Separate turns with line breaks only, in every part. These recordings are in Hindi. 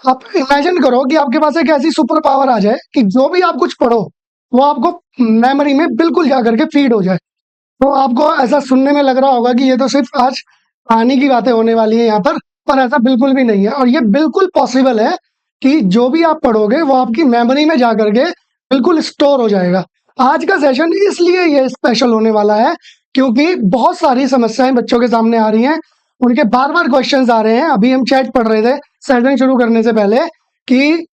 आप इमेजिन करो कि आपके पास एक ऐसी सुपर पावर आ जाए कि जो भी आप कुछ पढ़ो वो आपको मेमोरी में बिल्कुल जा करके फीड हो जाए। तो आपको ऐसा सुनने में लग रहा होगा कि ये तो सिर्फ आज कहानी की बातें होने वाली है यहाँ पर ऐसा बिल्कुल भी नहीं है। और ये बिल्कुल पॉसिबल है कि जो भी आप पढ़ोगे वो आपकी मेमोरी में जा करके बिल्कुल स्टोर हो जाएगा। आज का सेशन इसलिए ये स्पेशल होने वाला है क्योंकि बहुत सारी समस्याएं बच्चों के सामने आ रही हैं। उनके बार बार क्वेश्चंस आ रहे हैं। अभी हम चैट पढ़ रहे थे सेशन शुरू करने से पहले कि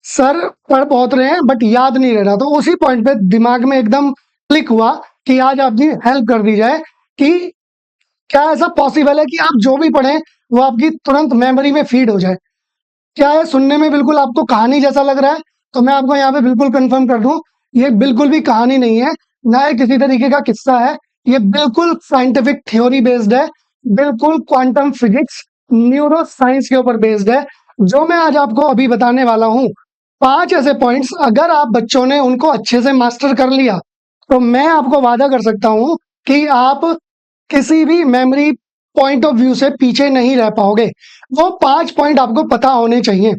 सर पढ़ बहुत रहे हैं बट याद नहीं रह रहा। तो उसी पॉइंट पे दिमाग में एकदम क्लिक हुआ कि आज आपकी हेल्प कर दी जाए कि क्या ऐसा पॉसिबल है कि आप जो भी पढ़ें वो आपकी तुरंत मेमोरी में फीड हो जाए। क्या ये सुनने में बिल्कुल आपको कहानी जैसा लग रहा है? तो मैं आपको यहाँ पे बिल्कुल कंफर्म कर दूं, ये बिल्कुल भी कहानी नहीं है, ना ये किसी तरीके का किस्सा है। ये बिल्कुल साइंटिफिक थ्योरी बेस्ड है, बिल्कुल क्वांटम फिजिक्स न्यूरो साइंस के ऊपर बेस्ड है। जो मैं आज आपको अभी बताने वाला हूँ 5 ऐसे पॉइंट्स, अगर आप बच्चों ने उनको अच्छे से मास्टर कर लिया तो मैं आपको वादा कर सकता हूँ कि आप किसी भी मेमोरी पॉइंट ऑफ व्यू से पीछे नहीं रह पाओगे। वो 5 पॉइंट आपको पता होने चाहिए।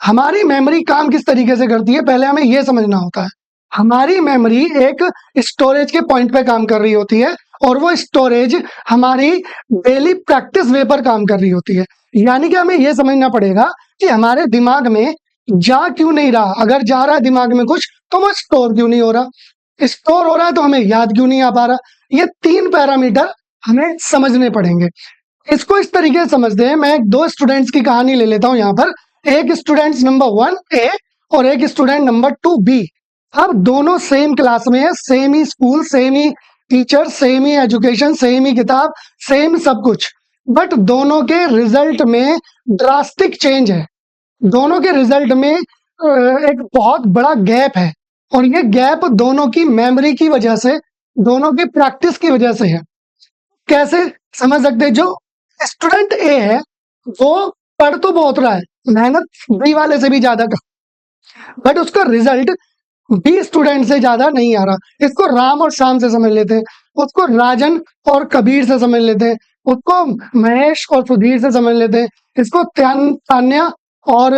हमारी मेमोरी काम किस तरीके से करती है पहले हमें यह समझना होता है। हमारी मेमोरी एक स्टोरेज के पॉइंट पे काम कर रही होती है और वो स्टोरेज हमारी डेली प्रैक्टिस वे पर काम कर रही होती है। यानी कि हमें यह समझना पड़ेगा कि हमारे दिमाग में जा क्यों नहीं रहा। अगर जा रहा है दिमाग में कुछ तो वो स्टोर क्यों नहीं हो रहा। स्टोर हो रहा है तो हमें याद क्यों नहीं आ पा रहा। ये 3 पैरामीटर हमें समझने पड़ेंगे। इसको इस तरीके से समझते हैं। मैं 2 स्टूडेंट्स की कहानी ले लेता हूं यहाँ पर। एक स्टूडेंट नंबर 1 ए और एक स्टूडेंट नंबर 2 बी। अब दोनों सेम क्लास में है, सेम ही स्कूल, सेम ही टीचर, सेम ही एजुकेशन, सेम ही किताब, सेम सब कुछ, बट दोनों के रिजल्ट में ड्रास्टिक चेंज है। दोनों के रिजल्ट में एक बहुत बड़ा गैप है और ये गैप दोनों की मेमोरी की वजह से, दोनों की प्रैक्टिस की वजह से है। कैसे समझ सकते हैं? जो स्टूडेंट ए है वो पढ़ तो बहुत रहा है, मेहनत बी वाले से भी ज्यादा कर, बट उसका रिजल्ट बी स्टूडेंट से ज्यादा नहीं आ रहा। इसको राम और श्याम से समझ लेते हैं, उसको राजन और कबीर से समझ लेते हैं, उसको महेश और सुधीर से समझ लेते हैं, इसको तान्या और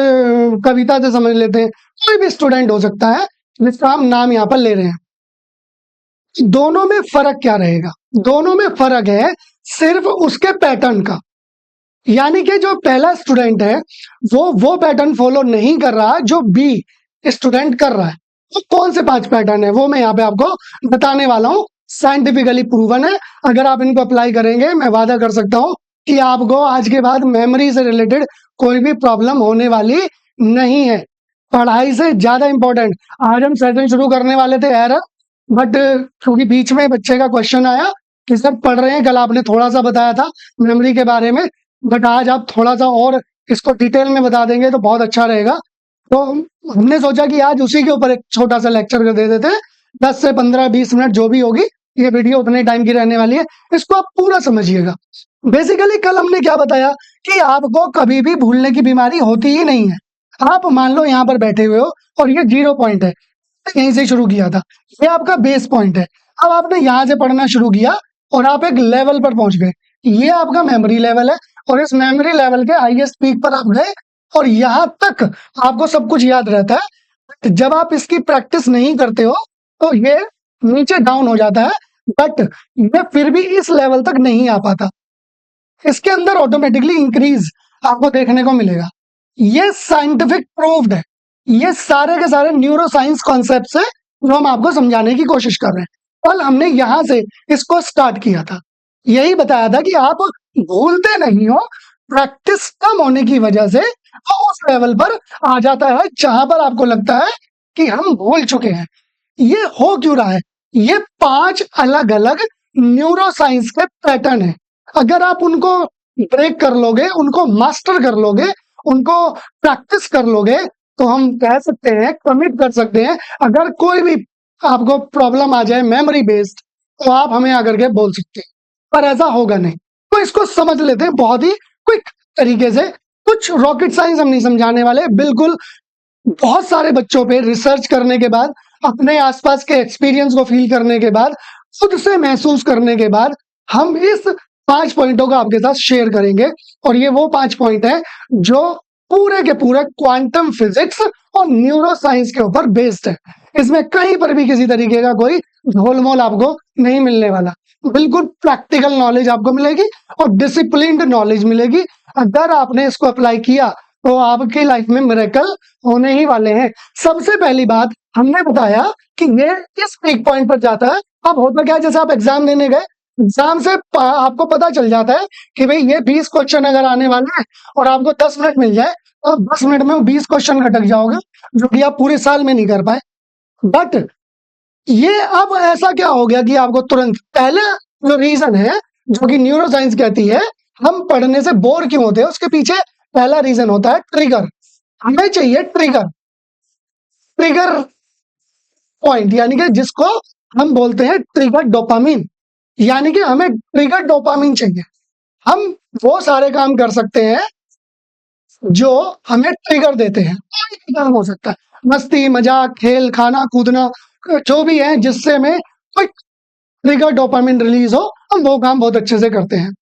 कविता से समझ लेते हैं। कोई भी स्टूडेंट हो सकता है जिसका हम नाम यहाँ पर ले रहे हैं। दोनों में फर्क क्या रहेगा? दोनों में फर्क है सिर्फ उसके पैटर्न का। यानी कि जो पहला स्टूडेंट है वो पैटर्न फॉलो नहीं कर रहा जो बी स्टूडेंट कर रहा है। वो कौन से 5 पैटर्न है वो मैं यहाँ पे आपको बताने वाला हूँ। साइंटिफिकली प्रूवन है। अगर आप इनको अप्लाई करेंगे मैं वादा कर सकता हूँ कि आपको आज के बाद मेमोरी से रिलेटेड कोई भी प्रॉब्लम होने वाली नहीं है। पढ़ाई से ज्यादा इंपॉर्टेंट आज हम सेशन शुरू करने वाले थे एरर, बट क्योंकि बीच में बच्चे का क्वेश्चन आया कि सर पढ़ रहे हैं, कल आपने थोड़ा सा बताया था मेमोरी के बारे में, बट आज आप थोड़ा सा और इसको डिटेल में बता देंगे तो बहुत अच्छा रहेगा। तो हमने सोचा कि आज उसी के ऊपर एक छोटा सा लेक्चर कर दे देते हैं। 10 से 15-20 मिनट जो भी होगी, ये वीडियो उतने टाइम की रहने वाली है, इसको आप पूरा समझिएगा। बेसिकली कल हमने क्या बताया कि आपको कभी भी भूलने की बीमारी होती ही नहीं है। आप मान लो यहाँ पर बैठे हुए हो और ये 0 पॉइंट है, यहीं से शुरू किया था, ये आपका बेस पॉइंट है। अब आपने यहाँ से पढ़ना शुरू किया और आप एक लेवल पर पहुंच गए, ये आपका मेमोरी लेवल है और इस मेमोरी लेवल के हाईएस्ट पीक पर आप गए और यहाँ तक आपको सब कुछ याद रहता है। जब आप इसकी प्रैक्टिस नहीं करते हो तो ये नीचे डाउन हो जाता है, बट ये फिर भी इस लेवल तक नहीं आ पाता। इसके अंदर ऑटोमेटिकली इंक्रीज आपको देखने को मिलेगा। ये साइंटिफिक प्रूव्ड है। ये सारे के सारे न्यूरो साइंस कॉन्सेप्ट है जो हम आपको समझाने की कोशिश कर रहे हैं। कल हमने यहां से इसको स्टार्ट किया था, यही बताया था कि आप भूलते नहीं हो, प्रैक्टिस कम होने की वजह से वो उस लेवल पर आ जाता है जहां पर आपको लगता है कि हम भूल चुके हैं। ये हो क्यों रहा है? ये 5 अलग अलग न्यूरो साइंस के पैटर्न है। अगर आप उनको ब्रेक कर लोगे, उनको मास्टर कर लोगे, उनको प्रैक्टिस कर लोगे, तो हम कह सकते हैं, कमिट कर सकते हैं, अगर कोई भी आपको प्रॉब्लम आ जाए मेमोरी बेस्ड तो आप हमें आकर के बोल सकते हैं, पर ऐसा होगा नहीं। तो इसको समझ लेते हैं बहुत ही क्विक तरीके से। कुछ रॉकेट साइंस हम नहीं समझाने वाले, बिल्कुल बहुत सारे बच्चों पे रिसर्च करने के बाद, अपने आसपास के एक्सपीरियंस को फील करने के बाद, खुद से महसूस करने के बाद हम इस 5 पॉइंटों को आपके साथ शेयर करेंगे। और ये वो 5 पॉइंट है जो पूरे के पूरे क्वांटम फिजिक्स और न्यूरो साइंस के ऊपर बेस्ड है। इसमें कहीं पर भी किसी तरीके का कोई झोलमोल आपको नहीं मिलने वाला। बिल्कुल प्रैक्टिकल नॉलेज आपको मिलेगी और डिसिप्लिन्ड नॉलेज मिलेगी। अगर आपने इसको अप्लाई किया तो आपकी लाइफ में मिरेकल होने ही वाले हैं। सबसे पहली बात हमने बताया कि ये किस पीक पॉइंट पर जाता है। अब होता क्या है, जैसे आप एग्जाम देने गए, एग्जाम से आपको पता चल जाता है कि भाई ये 20 क्वेश्चन अगर आने वाले हैं और आपको 10 मिनट मिल जाए तो 10 मिनट में वो 20 क्वेश्चन अटक जाओगे, जो कि आप पूरे साल में नहीं कर पाए। बट ये अब ऐसा क्या हो गया कि आपको तुरंत पहले जो रीजन है, जो कि न्यूरो साइंस कहती है हम पढ़ने से बोर क्यों होते हैं, उसके पीछे पहला रीजन होता है ट्रिगर। हमें चाहिए ट्रिगर, ट्रिगर पॉइंट, यानी कि जिसको हम बोलते हैं ट्रिगर डोपामिन। यानी कि हमें ट्रिगर डोपामिन चाहिए। हम वो सारे काम कर सकते हैं जो हमें ट्रिगर देते हैं। कोई भी काम हो सकता है, मस्ती मजाक खेल खाना कूदना, जो भी है जिससे हमें कोई ट्रिगर डोपामिन रिलीज हो, हम वो काम बहुत अच्छे से करते हैं।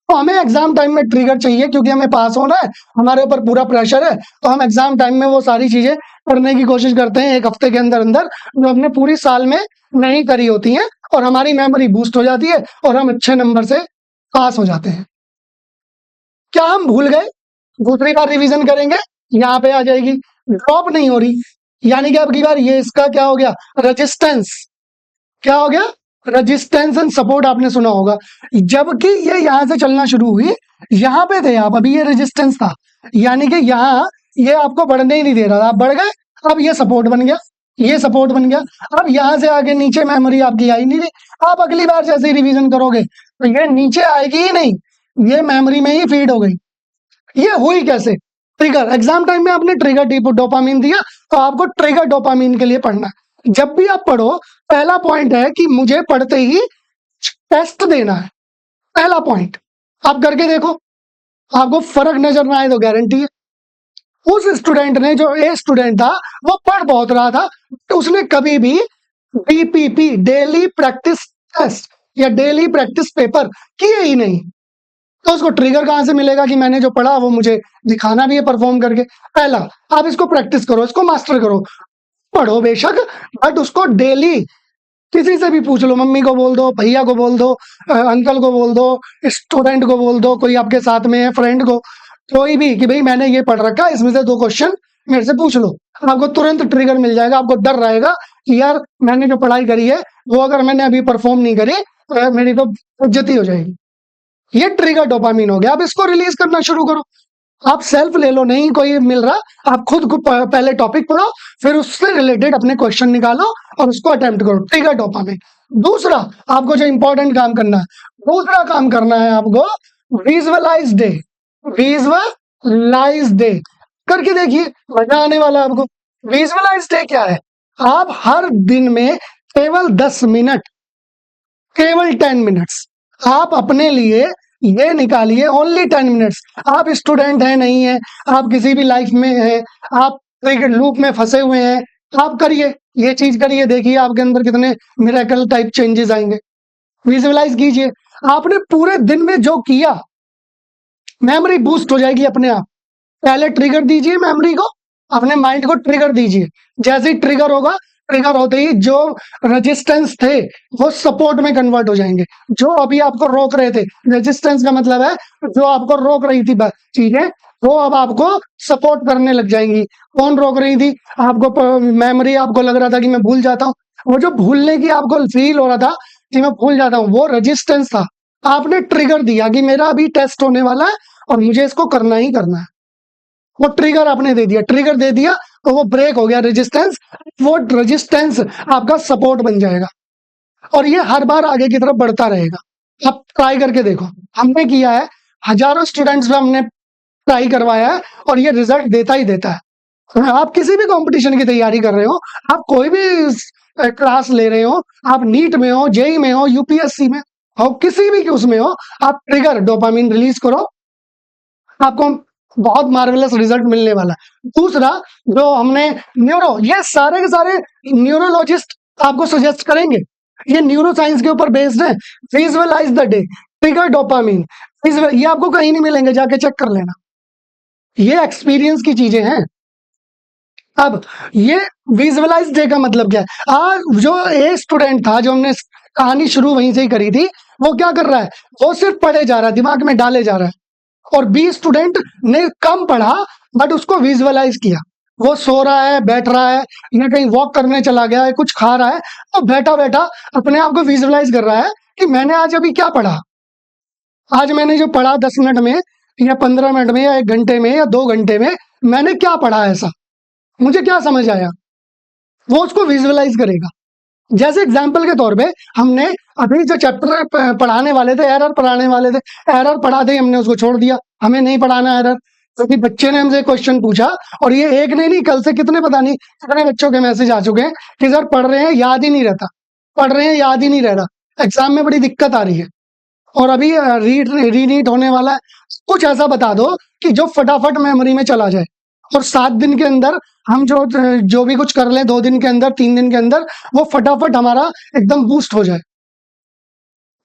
तो हमें एग्जाम टाइम में ट्रिगर चाहिए क्योंकि हमें पास होना है, हमारे ऊपर पूरा प्रेशर है। तो हम एग्जाम टाइम में वो सारी चीजें करने की कोशिश करते हैं एक हफ्ते के अंदर अंदर, जो हमने पूरी साल में नहीं करी होती हैं, और हमारी मेमोरी बूस्ट हो जाती है और हम अच्छे नंबर से पास हो जाते हैं। क्या हम भूल गए? दूसरी बार रिवीजन करेंगे, यहाँ पे आ जाएगी, ड्रॉप नहीं हो रही। यानी कि अब की बार ये इसका क्या हो गया, रेजिस्टेंस। क्या हो गया? रेजिस्टेंस एंड सपोर्ट आपने सुना होगा। जबकि ये यहां से चलना शुरू हुई, यहाँ पे थे आप, अभी ये रेजिस्टेंस था, यानी कि यहाँ ये आपको बढ़ने ही नहीं दे रहा था, आप बढ़ गए, अब ये सपोर्ट बन गया, ये सपोर्ट बन गया। अब यहाँ से आगे नीचे मेमोरी आपकी आई नहीं रही, आप अगली बार जैसे ही रिवीजन करोगे तो ये नीचे आएगी ही नहीं, ये मेमोरी में ही फीड हो गई। ये हुई कैसे? ट्रिगर, एग्जाम टाइम में आपने ट्रिगर डोपामिन दिया, तो आपको ट्रिगर डोपामिन के लिए पढ़ना है। जब भी आप पढ़ो, पहला पॉइंट है कि मुझे पढ़ते ही टेस्ट देना है। पहला पॉइंट आप करके देखो, आपको फर्क नजर ना आए तो गारंटी है। उस स्टूडेंट ने, जो ए स्टूडेंट था, वो पढ़ बहुत रहा था, तो उसने कभी भी डीपीपी, डेली प्रैक्टिस टेस्ट या डेली प्रैक्टिस पेपर किए ही नहीं। तो उसको ट्रिगर कहां से मिलेगा कि मैंने जो पढ़ा वो मुझे दिखाना भी है परफॉर्म करके। पहला, आप इसको प्रैक्टिस करो, इसको मास्टर करो, पढ़ो बेशक, बट उसको डेली किसी से भी पूछ लो, मम्मी को बोल दो, भैया को बोल दो, अंकल को बोल दो, स्टूडेंट को बोल दो, कोई आपके साथ में है फ्रेंड को, कोई भी, कि भाई मैंने ये पढ़ रखा है, इसमें से 2 क्वेश्चन मेरे से पूछ लो। आपको तुरंत ट्रिगर मिल जाएगा। आपको डर रहेगा कि यार मैंने जो पढ़ाई करी है वो अगर मैंने अभी परफॉर्म नहीं करी तो मेरी तो इज्जती हो जाएगी। ये ट्रिगर डोपामिन हो गया। अब इसको रिलीज करना शुरू करो। आप सेल्फ ले लो, नहीं कोई मिल रहा, आप खुद को पहले टॉपिक पढ़ो, फिर उससे रिलेटेड अपने क्वेश्चन निकालो और उसको अटेम्प्ट करो। Trigger dopamine. दूसरा, आपको जो इंपॉर्टेंट काम करना है, दूसरा काम करना है आपको विजुअलाइज डे। विजुअलाइज डे करके देखिए, मजा आने वाला है आपको। विजुअलाइज डे क्या है? आप हर दिन में केवल 10 मिनट, केवल 10 मिनट्स आप अपने लिए ये निकालिए, ओनली 10 मिनट्स। आप स्टूडेंट हैं नहीं है, आप किसी भी लाइफ में हैं, आप लूप में फंसे हुए हैं, आप करिए, ये चीज करिए, देखिए आपके अंदर कितने मिरेकल टाइप चेंजेस आएंगे। विजुअलाइज कीजिए, आपने पूरे दिन में जो किया, मेमोरी बूस्ट हो जाएगी अपने आप। पहले ट्रिगर दीजिए मेमोरी को, अपने माइंड को ट्रिगर दीजिए। जैसे ही ट्रिगर होगा, ट्रिगर होते ही जो रेजिस्टेंस थे वो सपोर्ट में कन्वर्ट हो जाएंगे। जो अभी आपको रोक रहे थे, रेजिस्टेंस का मतलब है जो आपको रोक रही थी चीजें, वो अब आपको सपोर्ट करने लग जाएंगी। कौन रोक रही थी? आपको मेमोरी, आपको लग रहा था कि मैं भूल जाता हूँ, वो जो भूलने की आपको फील हो रहा था कि मैं भूल जाता हूँ, वो रेजिस्टेंस था। आपने ट्रिगर दिया कि मेरा अभी टेस्ट होने वाला है और मुझे इसको करना ही करना है। वो ट्रिगर आपने दे दिया, ट्रिगर दे दिया तो वो ब्रेक हो गया रेजिस्टेंस। वो रेजिस्टेंस आपका सपोर्ट बन जाएगा और ये हर बार आगे की तरफ बढ़ता रहेगा। आप ट्राई करके देखो, हमने किया है, हजारों स्टूडेंट्स में हमने ट्राई करवाया है और ये रिजल्ट देता ही देता है। आप किसी भी कंपटीशन की तैयारी कर रहे हो, आप कोई भी क्लास ले रहे हो, आप नीट में हो, जेई में हो, यूपीएससी में हो, किसी भी उसमें हो, आप ट्रिगर डोपामिन रिलीज करो, आपको बहुत मार्वेलस रिजल्ट मिलने वाला है। दूसरा, जो हमने ये सारे के सारे न्यूरोलॉजिस्ट आपको सजेस्ट करेंगे, ये न्यूरो साइंस के ऊपर बेस्ड है। Visualise the day, trigger dopamine, ये आपको कहीं नहीं मिलेंगे, जाके चेक कर लेना। ये एक्सपीरियंस की चीजें हैं। अब ये विजुअलाइज डे का मतलब क्या है? आज जो ए स्टूडेंट था, जो हमने कहानी शुरू वहीं से ही करी थी, वो क्या कर रहा है? वो सिर्फ पढ़े जा रहा है, दिमाग में डाले जा रहा है। और बी स्टूडेंट ने कम पढ़ा बट उसको विजुअलाइज किया। वो सो रहा है, बैठ रहा है, या कहीं वॉक करने चला गया है, कुछ खा रहा है, और बैठा बैठा अपने आप को विजुअलाइज कर रहा है कि मैंने आज अभी क्या पढ़ा। आज मैंने जो पढ़ा 10 मिनट में या 15 मिनट में या 1 घंटे में या 2 घंटे में, मैंने क्या पढ़ा ऐसा, मुझे क्या समझ आया, वो उसको विजुअलाइज करेगा। जैसे एग्जाम्पल के तौर पे हमने अभी जो चैप्टर पढ़ाने वाले थे, एरर पढ़ाने वाले थे, एरर पढ़ा दे, हमने उसको छोड़ दिया, हमें नहीं पढ़ाना एरर, क्योंकि बच्चे ने हमसे क्वेश्चन पूछा, और ये एक नहीं, कल से कितने पता नहीं कितने बच्चों के मैसेज आ चुके हैं कि सर पढ़ रहे हैं याद ही नहीं रहता, पढ़ रहे हैं याद ही नहीं रह रहा, एग्जाम में बड़ी दिक्कत आ रही है, और अभी रीनीट होने वाला है। कुछ ऐसा बता दो कि जो फटाफट मेमोरी में चला जाए, और 7 दिन के अंदर हम जो भी कुछ कर लें, 2 दिन के अंदर, 3 दिन के अंदर, वो फटाफट हमारा एकदम बूस्ट हो जाए।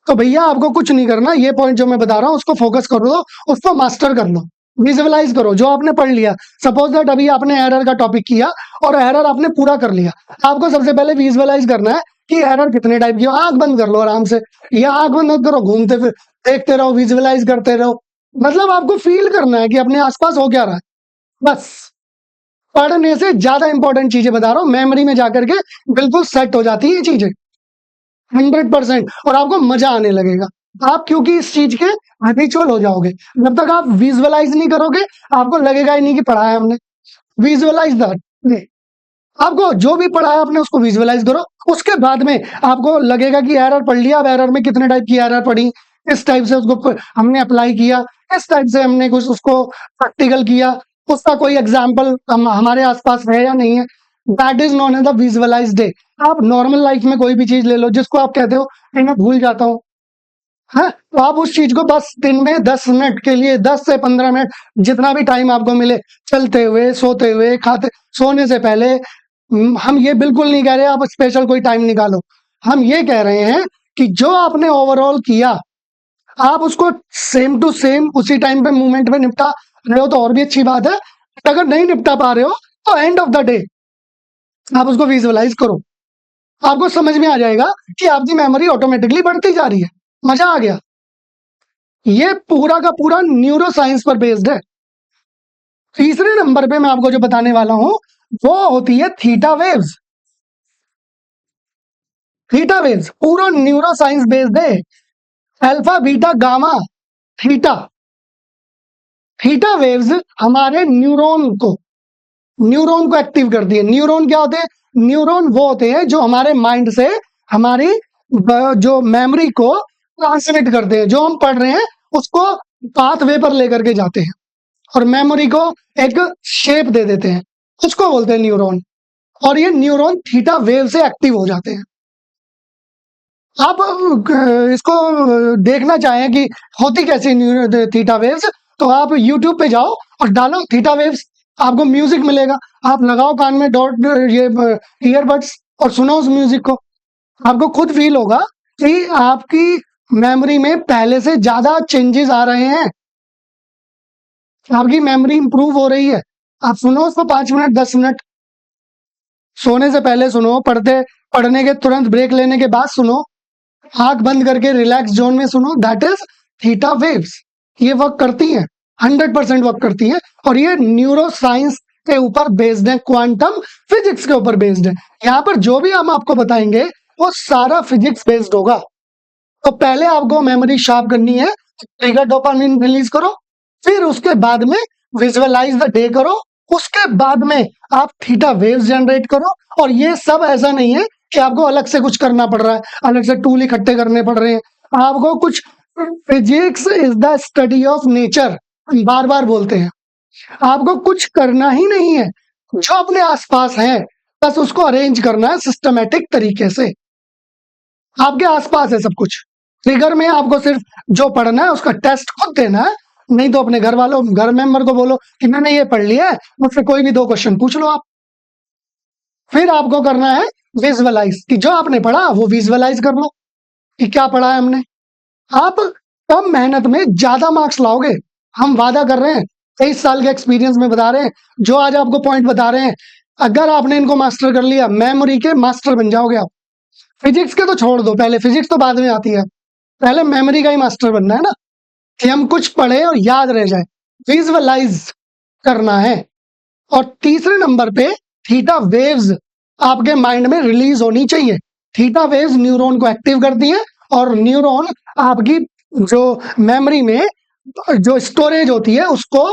तो भैया आपको कुछ नहीं करना, ये पॉइंट जो मैं बता रहा हूँ उसको फोकस कर लो, उसको मास्टर कर लो, विजुअलाइज करो जो आपने पढ़ लिया। सपोज दैट अभी आपने एरर का टॉपिक किया और एरर आपने पूरा कर लिया, आपको सबसे पहले विजुअलाइज करना है कि एरर कितने टाइप की। आंख बंद कर लो आराम से, या आंख बंद मत करो, घूमते फिर देखते रहो, विजुअलाइज करते रहो। मतलब आपको फील करना है कि अपने आसपास हो क्या रहा है, बस। पढ़ने से ज्यादा इंपॉर्टेंट चीजें बता रहा हूँ, मेमोरी में जाकर के बिल्कुल सेट हो जाती है ये चीजें 100%, और आपको मजा आने लगेगा। आप क्योंकि इस चीज के हैबिचुअल हो जाओगे। जब तक आप विजुअलाइज नहीं करोगे, आपको लगेगा ही नहीं कि पढ़ा है हमने। विजुअलाइज दैट, आपको जो भी पढ़ा है आपने उसको विजुअलाइज करो। उसके बाद में आपको लगेगा कि एरर पढ़ लिया, अब एरर में कितने टाइप की एरर पढ़ी, किस टाइप से उसको हमने अप्लाई किया, किस टाइप से हमने कुछ उसको प्रैक्टिकल किया, उसका कोई एग्जाम्पल हमारे आसपास है या नहीं है। That is known as the visualise day. आप नॉर्मल लाइफ में कोई भी चीज ले लो जिसको आप कहते हो कि मैं भूल जाता हूँ, है, तो आप उस चीज को बस दिन में 10 मिनट के लिए, 10 से 15 मिनट, जितना भी टाइम आपको मिले, चलते हुए, सोते हुए, खाते, सोने से पहले, हम ये बिल्कुल नहीं कह रहे आप स्पेशल कोई टाइम निकालो। हम ये कह रहे हैं कि जो आपने ओवरऑल किया, आप उसको सेम टू सेम उसी टाइम पे मूवमेंट में निपटा रहे हो तो और भी अच्छी बात है। अगर नहीं निपटा पा रहे हो तो एंड ऑफ द डे आप उसको विजुअलाइज करो, आपको समझ में आ जाएगा कि आपकी मेमोरी ऑटोमेटिकली बढ़ती जा रही है। मजा आ गया। ये पूरा का पूरा न्यूरो साइंस पर बेस्ड है। तीसरे नंबर पे मैं आपको जो बताने वाला हूं वो होती है थीटा वेव्स। थीटा वेव्स पूरा न्यूरो साइंस बेस्ड है। Alpha, beta, gamma, theta. Theta waves हमारे न्यूरॉन को एक्टिव करती है। न्यूरॉन क्या होते हैं? न्यूरॉन वो होते हैं जो हमारे माइंड से हमारी जो मेमोरी को ट्रांसमिट करते हैं, जो हम पढ़ रहे हैं उसको पाथवे पर लेकर के जाते हैं और मेमोरी को एक शेप दे देते हैं, उसको बोलते हैं न्यूरॉन। और ये न्यूरॉन थीटा वेव से एक्टिव हो जाते हैं। आप इसको देखना चाहें कि होती कैसी थीटा वेव्स, तो आप YouTube पे जाओ और डालो थीटा वेव्स, आपको म्यूजिक मिलेगा, आप लगाओ कान में डॉट ये ईयरबड्स और सुनो उस म्यूजिक को। आपको खुद फील होगा कि आपकी मेमोरी में पहले से ज्यादा चेंजेस आ रहे हैं, आपकी मेमोरी इंप्रूव हो रही है। आप सुनो उसको 5 मिनट, 10 मिनट, सोने से पहले सुनो, पढ़ने के तुरंत ब्रेक लेने के बाद सुनो, आंख बंद करके रिलैक्स जोन में सुनो। That is theta waves. ये वर्क करती हैं, 100% वर्क करती हैं, और ये न्यूरो साइंस के ऊपर बेस्ड है, क्वांटम फिजिक्स के ऊपर बेस्ड है। यहाँ पर जो भी हम आपको बताएंगे वो सारा फिजिक्स बेस्ड होगा। तो पहले आपको मेमोरी शार्प करनी है, ट्रिगर डोपामिन रिलीज करो, फिर उसके बाद में विजुअलाइज द डे करो, उसके बाद में आप थीटा वेव्स जनरेट करो। और ये सब ऐसा नहीं है कि आपको अलग से कुछ करना पड़ रहा है, अलग से टूल इकट्ठे करने पड़ रहे हैं आपको कुछ। Physics is the study of nature, बार बार बोलते हैं। आपको कुछ करना ही नहीं है, जो अपने आसपास है बस उसको अरेंज करना है सिस्टमेटिक तरीके से। आपके आसपास है सब कुछ। ट्रिगर में आपको सिर्फ जो पढ़ना है उसका टेस्ट खुद देना है, नहीं तो अपने घर मेंबर को बोलो कि मैंने ये पढ़ लिया है, मुझसे कोई भी 2 क्वेश्चन पूछ लो आप। फिर आपको करना है विजुअलाइज, कि जो आपने पढ़ा वो विजुअलाइज कर लो कि क्या पढ़ा है हमने। आप कम मेहनत में ज्यादा मार्क्स लाओगे, हम वादा कर रहे हैं। 23 साल के एक्सपीरियंस में बता रहे हैं, जो आज आपको पॉइंट बता रहे हैं, अगर आपने इनको मास्टर कर लिया, मेमोरी के मास्टर बन जाओगे आप। फिजिक्स के तो छोड़ दो, पहले फिजिक्स तो बाद में आती है, पहले मेमोरी का ही मास्टर बनना है ना, कि हम कुछ पढ़े और याद रह जाए, विजुअलाइज करना है। और तीसरे नंबर पे थीटा वेव्स आपके माइंड में रिलीज होनी चाहिए। थीटा वेव्स न्यूरॉन को एक्टिव करती है और न्यूरॉन आपकी जो मेमोरी में जो स्टोरेज होती है उसको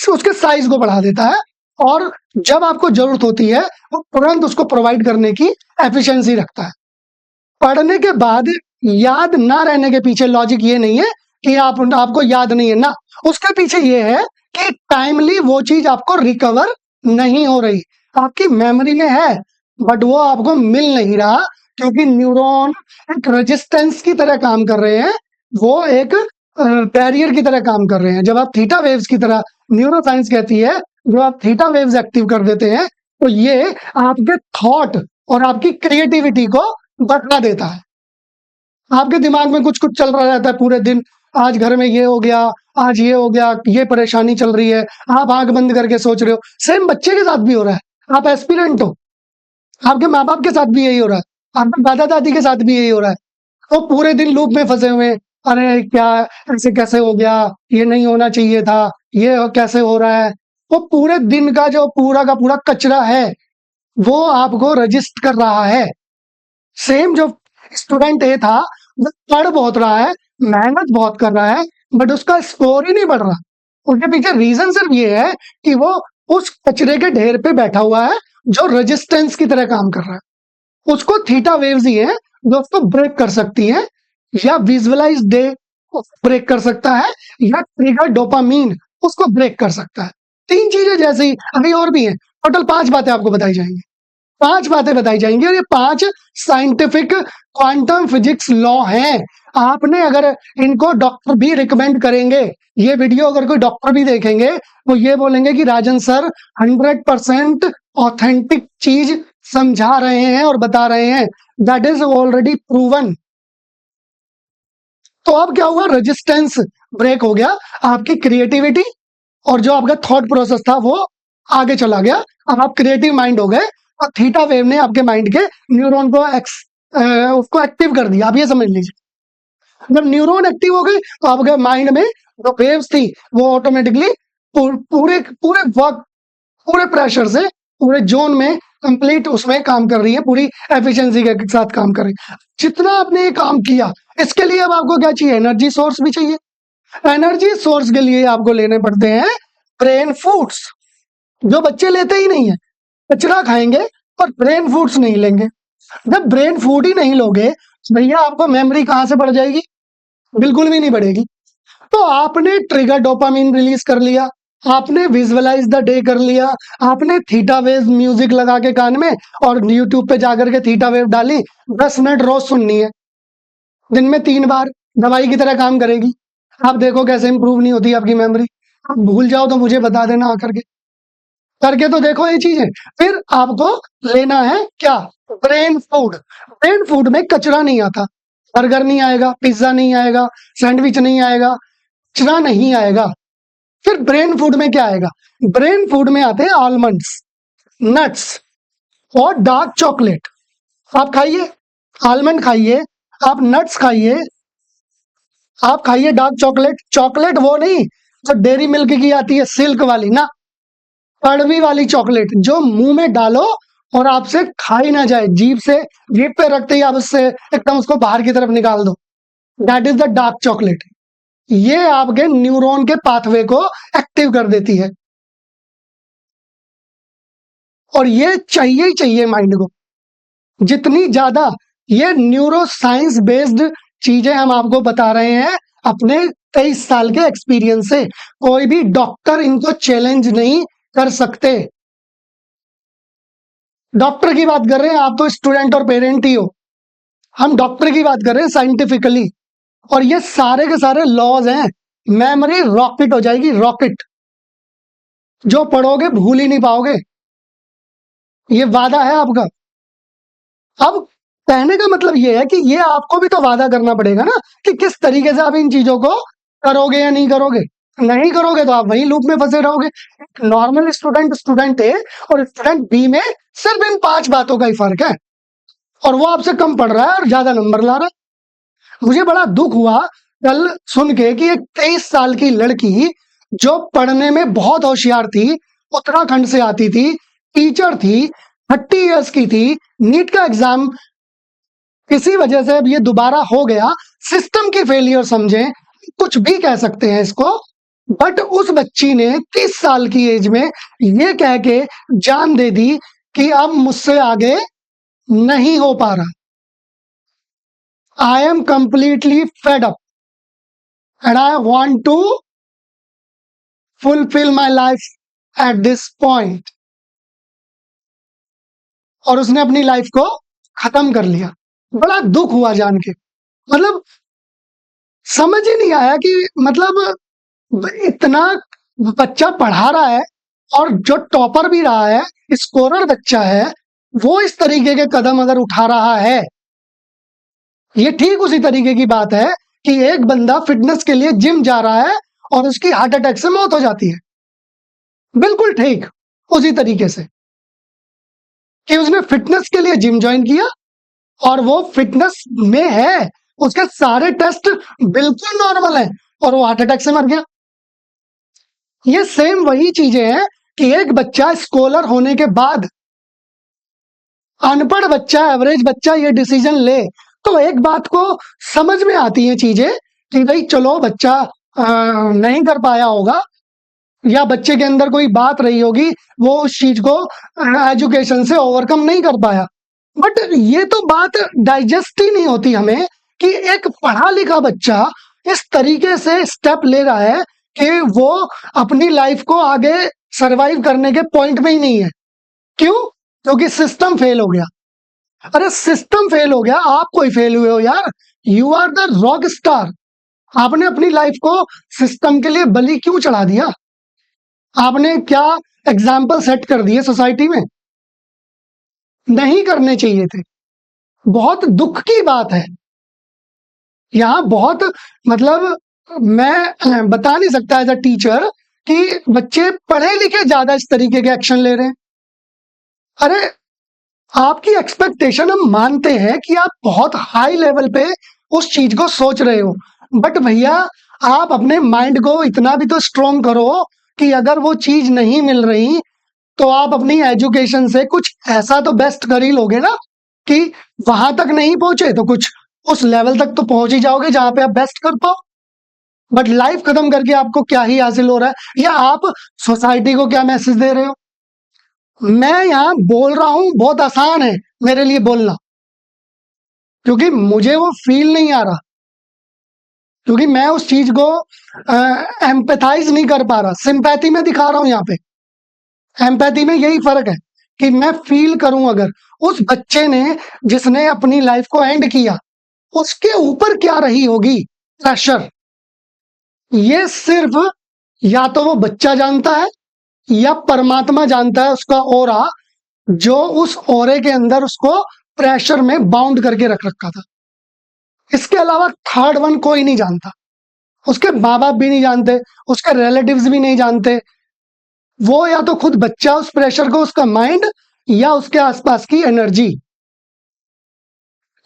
उसके साइज को बढ़ा देता है, और जब आपको जरूरत होती है वो तुरंत उसको प्रोवाइड करने की एफिशिएंसी रखता है। पढ़ने के बाद याद ना रहने के पीछे लॉजिक ये नहीं है कि आपको याद नहीं है ना, उसके पीछे ये है कि टाइमली वो चीज आपको रिकवर नहीं हो रही, आपकी मेमोरी में है बट वो आपको मिल नहीं रहा, क्योंकि न्यूरॉन एक रेजिस्टेंस की तरह काम कर रहे हैं, वो एक बैरियर की तरह काम कर रहे हैं। जब आप थीटा वेव्स की तरह, न्यूरो साइंस कहती है, जब आप थीटा वेव्स एक्टिव कर देते हैं तो ये आपके थॉट और आपकी क्रिएटिविटी को बढ़ा देता है। आपके दिमाग में कुछ कुछ चल रहा रहता है पूरे दिन, आज घर में ये हो गया, आज ये हो गया, ये परेशानी चल रही है, आप आंख बंद करके सोच रहे हो। सेम बच्चे के साथ भी हो रहा है, आप एस्पिरेंट हो, आपके माँ बाप के साथ भी यही हो रहा है, आपके दादा दादी के साथ भी यही हो रहा है। तो पूरे दिन लूप में फंसे हुए हैं, अरे क्या ऐसे कैसे हो गया, ये नहीं होना चाहिए था, ये कैसे हो रहा है। वो पूरे दिन का जो पूरा का पूरा कचरा है वो आपको रजिस्ट कर रहा है। सेम जो स्टूडेंट ए था, वो पढ़ बहुत रहा है, मेहनत बहुत कर रहा है, बट उसका स्कोर ही नहीं बढ़ रहा। उसके पीछे रीजन सिर्फ ये है कि वो उस कचरे के ढेर पे बैठा हुआ है जो रेजिस्टेंस की तरह काम कर रहा है। उसको थीटा वेव्स ही है जो उसको ब्रेक कर सकती है, या विजुअलाइज डे ब्रेक कर सकता है, या ट्रिगर डोपामीन उसको ब्रेक कर सकता है। 3 चीजें जैसे ही, अभी और भी हैं, टोटल 5 बातें आपको बताई जाएंगी, 5 बातें बताई जाएंगी, और ये 5 साइंटिफिक क्वांटम फिजिक्स लॉ हैं। आपने अगर इनको डॉक्टर भी रिकमेंड करेंगे, ये वीडियो अगर कोई डॉक्टर भी देखेंगे वो ये बोलेंगे कि राजन सर 100% ऑथेंटिक चीज समझा रहे हैं और बता रहे हैं, दैट इज ऑलरेडी प्रूवन। तो अब क्या हुआ, रेजिस्टेंस ब्रेक हो गया, आपकी क्रिएटिविटी और जो आपका थॉट प्रोसेस था वो आगे चला गया, अब आप क्रिएटिव माइंड हो गए, और थीटा वेव ने आपके माइंड के न्यूरॉन को उसको एक्टिव कर दिया। आप ये समझ लीजिए, जब न्यूरॉन एक्टिव हो गए तो आपके माइंड में जो वेव्स थी वो ऑटोमेटिकली पूरे पूरे वर्क, पूरे प्रेशर से, पूरे जोन में कंप्लीट उसमें काम कर रही है, पूरी एफिशिएंसी के साथ काम कर रही है। जितना आपने ये काम किया, इसके लिए अब आपको क्या चाहिए, एनर्जी सोर्स भी चाहिए। एनर्जी सोर्स के लिए आपको लेने पड़ते हैं ब्रेन फूड्स, जो बच्चे लेते ही नहीं है, कचरा खाएंगे और ब्रेन फूड्स नहीं लेंगे। जब ब्रेन फूड ही नहीं लोगे भैया, आपको मेमोरी कहां से बढ़ जाएगी, बिल्कुल भी नहीं बढ़ेगी। तो आपने ट्रिगर डोपामिन रिलीज कर लिया, आपने विजुअलाइज द डे कर लिया, आपने थीटा वेव म्यूजिक लगा के कान में और यूट्यूब पे जाकर के थीटा वेव डाली, 10 मिनट रोज सुननी है, दिन में 3 बार, दवाई की तरह काम करेगी। आप देखो कैसे इंप्रूव नहीं होती आपकी मेमोरी। आप भूल जाओ तो मुझे बता देना आकर के, करके तो देखो ये चीजें। फिर आपको लेना है क्या, ब्रेन फूड। ब्रेन फूड में कचरा नहीं आता, बर्गर नहीं आएगा, पिज्जा नहीं आएगा, सैंडविच नहीं आएगा, कचरा नहीं आएगा। फिर ब्रेन फूड में क्या आएगा, ब्रेन फूड में आते हैं आलमंड्स, नट्स और डार्क चॉकलेट। आप खाइए, आलमंड खाइए, आप नट्स खाइए, आप खाइए डार्क चॉकलेट। चॉकलेट वो नहीं जो डेयरी मिल्क की आती है सिल्क वाली ना, कड़वी वाली चॉकलेट जो मुंह में डालो और आपसे खाई ना जाए, जीभ से, जीभ पे रखते ही आप उससे एकदम उसको बाहर की तरफ निकाल दो, that is the dark chocolate. ये आपके न्यूरॉन के पाथवे को एक्टिव कर देती है, और ये चाहिए ही चाहिए माइंड को। जितनी ज्यादा ये न्यूरो साइंस बेस्ड चीजें हम आपको बता रहे हैं अपने 23 साल के एक्सपीरियंस से, कोई भी डॉक्टर इनको चैलेंज नहीं कर सकते। डॉक्टर की बात कर रहे हैं, आप तो स्टूडेंट और पेरेंट ही हो, हम डॉक्टर की बात कर रहे हैं साइंटिफिकली, और ये सारे के सारे लॉज हैं। मेमोरी रॉकेट हो जाएगी, रॉकेट, जो पढ़ोगे भूल ही नहीं पाओगे, ये वादा है आपका। अब कहने का मतलब ये है कि ये आपको भी तो वादा करना पड़ेगा ना, कि किस तरीके से आप इन चीजों को करोगे या नहीं करोगे। नहीं करोगे तो आप वही लूप में फंसे रहोगे। नॉर्मल स्टूडेंट स्टूडेंट ए और स्टूडेंट बी में सिर्फ इन 5 बातों का ही फर्क है, और वो आपसे कम पढ़ रहा है और ज्यादा नंबर ला रहा है। मुझे बड़ा दुख हुआ कल सुन के कि एक 23 साल की लड़की जो पढ़ने में बहुत होशियार थी, उत्तराखंड से आती थी, टीचर थी, 30 इयर्स की थी, नीट का एग्जाम किसी वजह से अब ये दोबारा हो गया, सिस्टम की फेलियर समझें, कुछ भी कह सकते हैं इसको, बट उस बच्ची ने 30 साल की एज में ये कह के जान दे दी कि अब मुझसे आगे नहीं हो पा रहा, I am completely fed up and I want to fulfil my life at this point. और उसने अपनी लाइफ को खत्म कर लिया। बड़ा दुख हुआ जान के, मतलब समझ ही नहीं आया कि मतलब इतना बच्चा पढ़ा रहा है और जो टॉपर भी रहा है, स्कोरर बच्चा है, वो इस तरीके के कदम अगर उठा रहा है, ये ठीक उसी तरीके की बात है कि एक बंदा फिटनेस के लिए जिम जा रहा है और उसकी हार्ट अटैक से मौत हो जाती है। बिल्कुल ठीक उसी तरीके से कि उसने फिटनेस के लिए जिम ज्वाइन किया और वो फिटनेस में है, उसके सारे टेस्ट बिल्कुल नॉर्मल है और वो हार्ट अटैक से मर गया। ये सेम वही चीजें हैं कि एक बच्चा स्कॉलर होने के बाद अनपढ़ बच्चा, एवरेज बच्चा ये डिसीजन ले, तो एक बात को समझ में आती है चीजें कि भाई चलो बच्चा नहीं कर पाया होगा या बच्चे के अंदर कोई बात रही होगी, वो उस चीज को एजुकेशन से ओवरकम नहीं कर पाया। बट ये तो बात डाइजेस्ट ही नहीं होती हमें कि एक पढ़ा लिखा बच्चा इस तरीके से स्टेप ले रहा है कि वो अपनी लाइफ को आगे सरवाइव करने के पॉइंट में ही नहीं है। क्यों? क्योंकि सिस्टम फेल हो गया। अरे सिस्टम फेल हो गया, आप कोई फेल हुए हो यार, you are the rock star. आपने अपनी लाइफ को सिस्टम के लिए बलि क्यों चढ़ा दिया? आपने क्या एग्जाम्पल सेट कर दिए सोसाइटी में? नहीं करने चाहिए थे। बहुत दुख की बात है। यहाँ बहुत मतलब मैं बता नहीं सकता एज अ टीचर कि बच्चे पढ़े लिखे ज्यादा इस तरीके के एक्शन ले रहे हैं। अरे आपकी एक्सपेक्टेशन हम मानते हैं कि आप बहुत हाई लेवल पे उस चीज को सोच रहे हो, बट भैया आप अपने माइंड को इतना भी तो स्ट्रोंग करो कि अगर वो चीज नहीं मिल रही तो आप अपनी एजुकेशन से कुछ ऐसा तो बेस्ट कर ही लोगे ना कि वहां तक नहीं पहुंचे तो कुछ उस लेवल तक तो पहुंच ही जाओगे जहां पे आप बेस्ट कर पाओ। बट लाइफ खत्म करके आपको क्या ही हासिल हो रहा है, या आप सोसाइटी को क्या मैसेज दे रहे हो? मैं यहाँ बोल रहा हूं, बहुत आसान है मेरे लिए बोलना, क्योंकि मुझे वो फील नहीं आ रहा, क्योंकि मैं उस चीज को एम्पैथाइज नहीं कर पा रहा, सिंपैथी में दिखा रहा हूं। यहाँ पे एम्पैथी में यही फर्क है कि मैं फील करूं अगर उस बच्चे ने जिसने अपनी लाइफ को एंड किया उसके ऊपर क्या रही होगी प्रेशर, ये सिर्फ या तो वो बच्चा जानता है या परमात्मा जानता है, उसका ओरा जो उस ओरे के अंदर उसको प्रेशर में बाउंड करके रख रखा था। इसके अलावा थर्ड वन कोई नहीं जानता, उसके माँ बाप भी नहीं जानते, उसके रिलेटिव्स भी नहीं जानते। वो या तो खुद बच्चा उस प्रेशर को, उसका माइंड, या उसके आसपास की एनर्जी।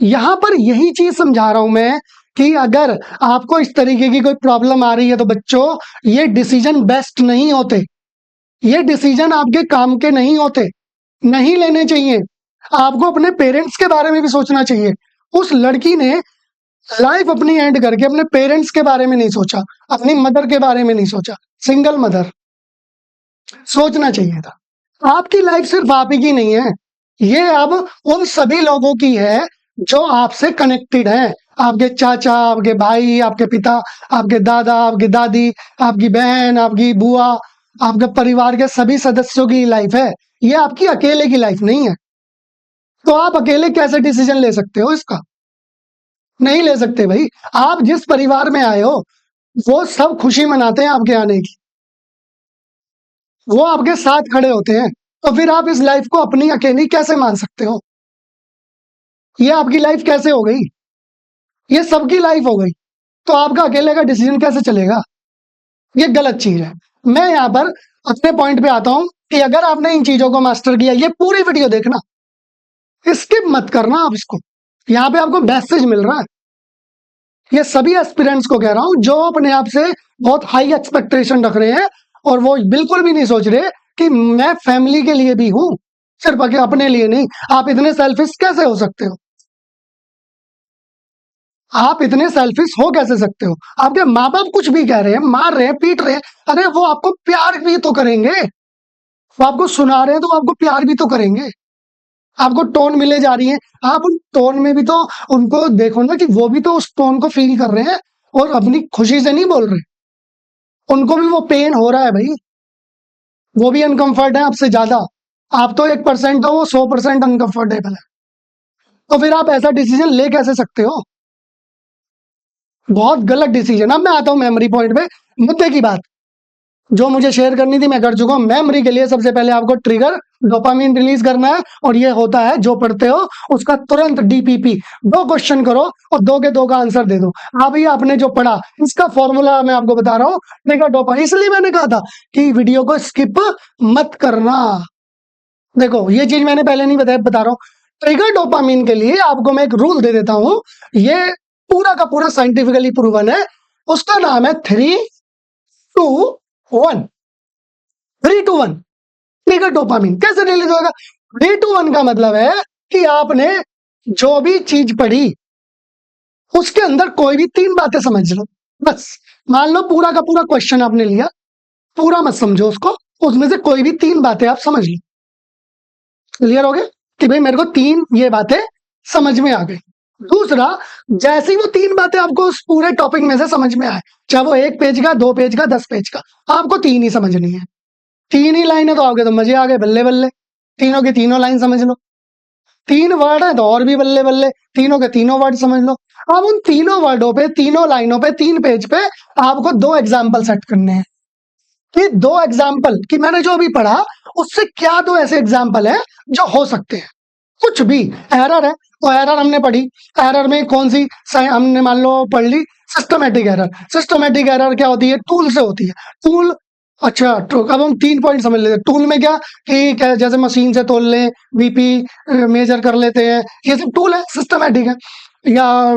यहां पर यही चीज समझा रहा हूं मैं कि अगर आपको इस तरीके की कोई प्रॉब्लम आ रही है तो बच्चों ये डिसीजन बेस्ट नहीं होते, ये डिसीजन आपके काम के नहीं होते, नहीं लेने चाहिए। आपको अपने पेरेंट्स के बारे में भी सोचना चाहिए। उस लड़की ने लाइफ अपनी एंड करके अपने पेरेंट्स के बारे में नहीं सोचा, अपनी मदर के बारे में नहीं सोचा, सिंगल मदर, सोचना चाहिए था। आपकी लाइफ सिर्फ आप ही की नहीं है, ये अब उन सभी लोगों की है जो आपसे कनेक्टेड हैं। आपके चाचा, आपके भाई, आपके पिता, आपके दादा, आपकी दादी, आपकी बहन, आपकी बुआ, आपके परिवार के सभी सदस्यों की लाइफ है, ये आपकी अकेले की लाइफ नहीं है। तो आप अकेले कैसे डिसीजन ले सकते हो इसका? नहीं ले सकते भाई। आप जिस परिवार में आए हो वो सब खुशी मनाते हैं आपके आने की, वो आपके साथ खड़े होते हैं, तो फिर आप इस लाइफ को अपनी अकेली कैसे मान सकते हो? ये आपकी लाइफ कैसे हो गई? ये सबकी लाइफ हो गई, तो आपका अकेले का डिसीजन कैसे चलेगा? ये गलत चीज है। मैं यहाँ पर अपने पॉइंट पे आता हूं कि अगर आपने इन चीजों को मास्टर किया, ये पूरी वीडियो देखना, स्किप मत करना आप इसको, यहाँ पे आपको मैसेज मिल रहा है। ये सभी एस्पिरेंट्स को कह रहा हूं जो अपने आप से बहुत हाई एक्सपेक्टेशन रख रहे हैं और वो बिल्कुल भी नहीं सोच रहे कि मैं फैमिली के लिए भी हूं, सिर्फ अपने लिए नहीं। आप इतने सेल्फिश कैसे हो सकते हो? आप इतने सेल्फिश हो कैसे सकते हो? आपके माँ बाप कुछ भी कह रहे हैं, मार रहे हैं, पीट रहे हैं, अरे वो आपको प्यार भी तो करेंगे। वो आपको सुना रहे हैं तो आपको प्यार भी तो करेंगे। आपको टोन मिले जा रही है, आप उन टोन में भी तो उनको देखो ना कि वो भी तो उस टोन को फील कर रहे हैं और अपनी खुशी से नहीं बोल रहे। उनको भी वो पेन हो रहा है भाई, वो भी अनकंफर्ट है आपसे ज्यादा। आप तो 1% हो, वो 100% अनकंफर्टेबल है। तो फिर आप ऐसा डिसीजन ले कैसे सकते हो? बहुत गलत डिसीजन। अब मैं आता हूं मेमोरी पॉइंट पे, मुद्दे की बात जो मुझे शेयर करनी थी मैं कर चुका हूं। मेमोरी के लिए सबसे पहले आपको ट्रिगर डोपामिन रिलीज करना है, और ये होता है जो पढ़ते हो उसका तुरंत डीपीपी। 2 क्वेश्चन करो और 2 के 2 का आंसर दे दो। अभी आपने जो पढ़ा इसका फॉर्मूला मैं आपको बता रहा हूँ, ट्रिगर डोपा। इसलिए मैंने कहा था कि वीडियो को स्किप मत करना। देखो ये चीज मैंने पहले नहीं बताया, बता रहा हूँ। ट्रिगर डोपामिन के लिए आपको मैं एक रूल दे देता हूं, ये पूरा का पूरा साइंटिफिकली प्रूवन है। उसका नाम है 3-2-1। 3-2-1 ट्रिगर डोपामिन कैसे रिलीज होगा? 3-2-1 का मतलब है कि आपने जो भी चीज पढ़ी उसके अंदर कोई भी 3 बातें समझ लो बस। मान लो पूरा का पूरा क्वेश्चन आपने लिया, पूरा मत समझो उसको, उसमें से कोई भी 3 बातें आप समझ लो। क्लियर हो गया कि भाई मेरे को 3 ये बातें समझ में आ गई। दूसरा, जैसी वो 3 बातें आपको उस पूरे टॉपिक में से समझ में आए, चाहे वो 1 पेज का, 2 पेज का, 10 पेज का, आपको 3 ही समझनी है। 3 ही लाइन है तो आओगे तो मजे आ गए, बल्ले बल्ले, तीनों की तीनों लाइन समझ लो। 3 वर्ड है तो और भी बल्ले बल्ले, तीनों के तीनों वर्ड समझ लो। अब उन तीनों वर्डों पे, तीनों लाइनों पे, 3 पेज पे आपको 2 एग्जाम्पल सेट करने हैं। कि 2 एग्जाम्पल कि मैंने जो अभी पढ़ा उससे क्या 2 ऐसे एग्जाम्पल है जो हो सकते हैं। कुछ भी एरर है तो एरर हमने पढ़ी, एरर में कौन सी हमने मान लो पढ़ ली, सिस्टमेटिक एरर। सिस्टमेटिक एरर क्या होती है? टूल से होती है। टूल, अच्छा अब हम 3 पॉइंट समझ लेते हैं। टूल में क्या कि जैसे मशीन से तोल लें, बीपी मेजर कर लेते हैं, ये सब टूल है, सिस्टमेटिक है। या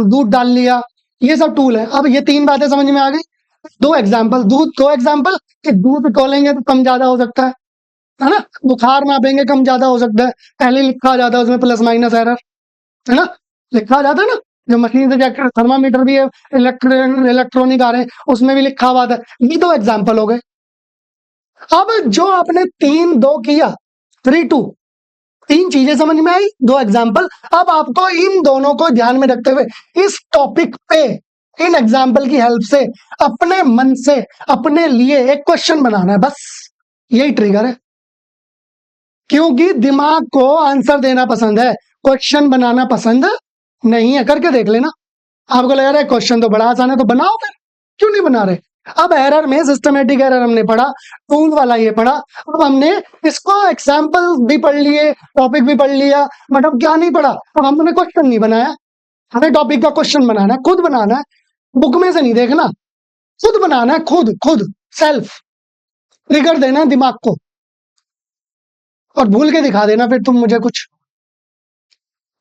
दूध डाल लिया, ये सब टूल है। अब ये 3 बातें समझ में आ गई। 2 एग्जाम्पल, दूध 2 एग्जाम्पल कि दूध तोलेंगे तो कम ज्यादा हो सकता है ना? बुखार मापेंगे कम ज्यादा हो सकता है, पहले लिखा जाता है उसमें प्लस माइनस एरर, है ना? लिखा जाता है ना, जो मशीन से चेक कर, थर्मामीटर भी इलेक्ट्रॉनिक आ रहे हैं उसमें भी लिखा हुआ था। ये 2 एग्जाम्पल हो गए। अब जो आपने 3-2 किया, 3-2, 3 चीजें समझ में आई, 2 एग्जाम्पल। अब आपको इन दोनों को ध्यान में रखते हुए इस टॉपिक पे इन एग्जाम्पल की हेल्प से अपने मन से अपने लिए एक क्वेश्चन बनाना है, बस यही ट्रिगर है। क्योंकि दिमाग को आंसर देना पसंद है, क्वेश्चन बनाना पसंद नहीं है। करके देख लेना, आपको लग रहा है क्वेश्चन तो बड़ा आसान है तो बनाओ, फिर क्यों नहीं बना रहे? अब एरर में सिस्टमेटिक एरर हमने पढ़ा, टूल वाला ये पढ़ा। अब हमने इसको एग्जाम्पल भी पढ़ लिए, टॉपिक भी पढ़ लिया, बट अब क्या नहीं पढ़ा? अब हमने क्वेश्चन नहीं बनाया। हमें टॉपिक का क्वेश्चन बनाना है, खुद बनाना है, बुक में से नहीं देखना, खुद बनाना है, खुद खुद सेल्फ ट्रिगर देना है दिमाग को, और भूल के दिखा देना फिर तुम मुझे कुछ।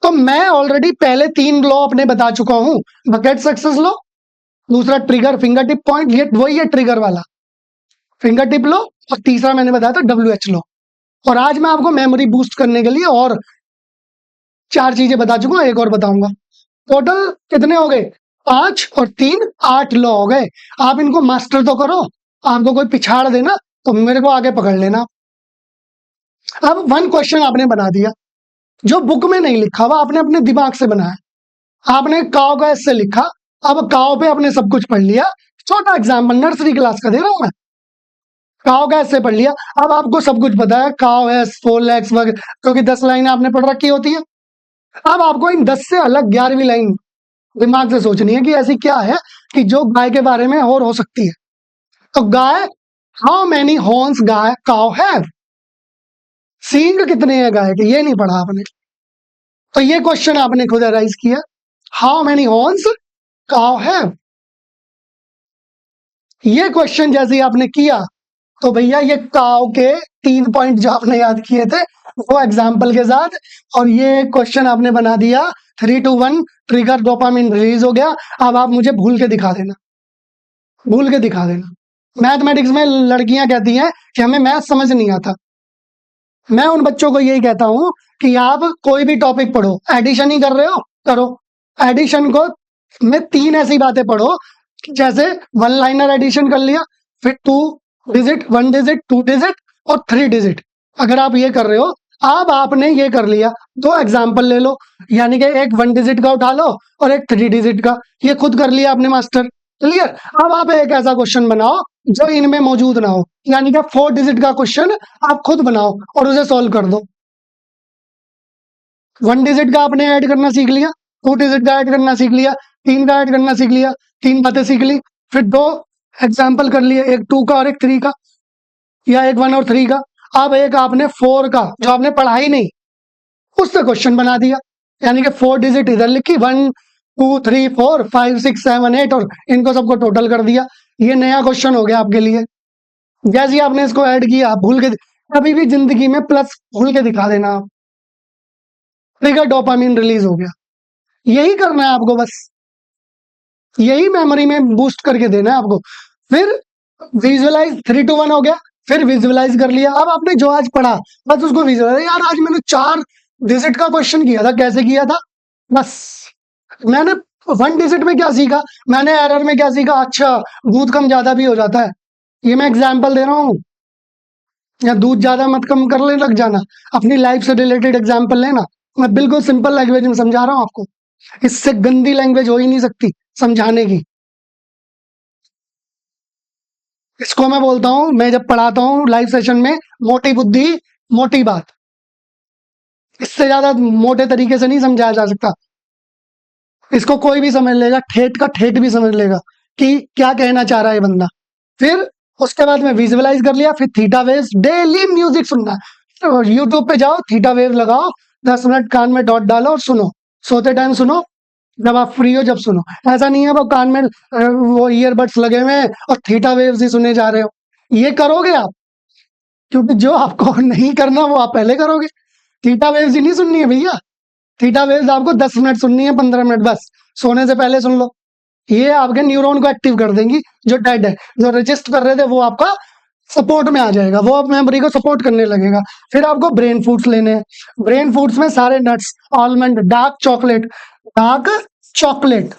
तो मैं ऑलरेडी पहले 3 लॉ अपने बता चुका हूं, बकेट सक्सेस लॉ, दूसरा ट्रिगर फिंगर टिप पॉइंट, ये वही है ट्रिगर वाला, फिंगर टिप लॉ, और तीसरा मैंने बताया था WH लॉ। और आज मैं आपको मेमोरी बूस्ट करने के लिए और 4 चीजें बता चुका हूं, एक और बताऊंगा। टोटल कितने हो गए? 5 और 3 8 लॉ हो गए। आप इनको मास्टर तो करो, आपको कोई पिछाड़ देना तो मेरे को आगे पकड़ लेना। अब 1 क्वेश्चन आपने बना दिया जो बुक में नहीं लिखा हुआ, आपने अपने दिमाग से बनाया। आपने काव का एस से लिखा, अब काव पे आपने सब कुछ पढ़ लिया। छोटा एग्जाम्पल नर्सरी क्लास का दे रहा हूं मैं, काव का एस से पढ़ लिया। अब आपको सब कुछ पता है, काव एस 4 लेग्स वगैरह, क्योंकि 10 लाइनें आपने पढ़ रखी होती है। अब आपको इन 10 से अलग 11वीं लाइन दिमाग से सोचनी है कि ऐसी क्या है कि जो गाय के बारे में और हो सकती है। तो गाय, हाउ मैनी हॉर्न्स गाय काव हैव, सींग कितने हैं गाय के, ये नहीं पढ़ा आपने। तो ये क्वेश्चन आपने खुद अराइज किया, हाउ मेनी हॉर्न्स काव हैव। ये क्वेश्चन जैसे ही आपने किया तो भैया ये काव के 3 पॉइंट जो आपने याद किए थे वो एग्जाम्पल के साथ, और ये क्वेश्चन आपने बना दिया 3, 2, 1 ट्रिगर डोपामिन रिलीज हो गया। अब आप मुझे भूल के दिखा देना, भूल के दिखा देना। मैथमेटिक्स में लड़कियां कहती हैं कि हमें मैथ समझ नहीं आता। मैं उन बच्चों को यही कहता हूं कि आप कोई भी टॉपिक पढ़ो, एडिशन ही कर रहे हो करो, एडिशन को में 3 ऐसी बातें पढ़ो, जैसे 1 लाइनर एडिशन कर लिया, फिर 2 डिजिट, 1 डिजिट, 2 डिजिट और 3 डिजिट। अगर आप ये कर रहे हो, अब आपने ये कर लिया, 2 एग्जाम्पल ले लो, यानी कि एक 1 डिजिट का उठा लो और एक 3 डिजिट का, ये खुद कर लिया आपने मास्टर। क्लियर। अब आप एक ऐसा क्वेश्चन बनाओ जो इनमें मौजूद ना हो, यानी कि 4 डिजिट का क्वेश्चन आप खुद बनाओ और उसे सॉल्व कर दो। 1 डिजिट का आपने ऐड करना सीख लिया, 2 डिजिट का ऐड करना सीख लिया, 3 का ऐड करना सीख लिया, 3 बातें सीख ली, फिर 2 एग्जाम्पल कर लिए, एक 2 का और एक 3 का, या एक 1 और 3 का। अब एक आपने 4 का, जो आपने पढ़ा ही नहीं, उससे क्वेश्चन बना दिया, यानी कि 4 डिजिट इधर लिखी, 1, 2, 3, 4, 5, 6, 7, 8 और इनको सबको टोटल कर दिया। ये नया क्वेश्चन हो गया आपके लिए। जैसे ही आपने इसको ऐड किया, आप भूल के, कभी भी जिंदगी में प्लस भूल के दिखा देना आप, ट्रिगर डोपामिन रिलीज हो गया। यही करना है आपको, बस यही मेमोरी में बूस्ट करके देना है आपको। फिर विजुअलाइज, 3, 2, 1 हो गया, फिर विजुअलाइज कर लिया। अब आपने जो आज पढ़ा बस उसको विजुअलाइज, यार आज मैंने 4 डिजिट का क्वेश्चन किया था, कैसे किया था, बस मैंने 1 डिजिट में क्या सीखा, मैंने एरर में क्या सीखा, अच्छा दूध कम ज्यादा भी हो जाता है, ये मैं एग्जाम्पल दे रहा हूँ, या दूध ज्यादा मत कम करने लग जाना, अपनी लाइफ से रिलेटेड एग्जाम्पल लेना। मैं बिल्कुल सिंपल लैंग्वेज में समझा रहा हूँ आपको, इससे गंदी लैंग्वेज हो ही नहीं सकती समझाने की। इसको मैं बोलता हूँ, मैं जब पढ़ाता हूँ लाइव सेशन में, मोटी बुद्धि मोटी बात, इससे ज्यादा मोटे तरीके से नहीं समझाया जा सकता। इसको कोई भी समझ लेगा, ठेठ का ठेठ भी समझ लेगा कि क्या कहना चाह रहा है बंदा। फिर उसके बाद में विजुअलाइज कर लिया, फिर थीटा वेव्स, डेली म्यूजिक सुनना। तो यूट्यूब पे जाओ, थीटा वेव लगाओ, 10 मिनट कान में डॉट डालो और सुनो, सोते टाइम सुनो, जब आप फ्री हो जब सुनो। ऐसा नहीं है वो कान में वो ईयरबड्स लगे हुए हैं और थीटा वेव्स ही सुने जा रहे हो, ये करोगे आप, क्योंकि जो आपको नहीं करना वो आप पहले करोगे। थीटा वेव्स ही नहीं सुननी है भैया, थीटा वेव्स आपको 10 मिनट सुननी है, 15 मिनट बस, सोने से पहले सुन लो। ये आपके न्यूरॉन को एक्टिव कर देंगी, जो डेड है, जो रजिस्ट कर रहे थे वो आपका सपोर्ट में आ जाएगा, वो आप मेमोरी को सपोर्ट करने लगेगा। फिर आपको ब्रेन फूड्स लेने हैं, ब्रेन फूड्स में सारे nuts, almond, dark chocolate, dark chocolate,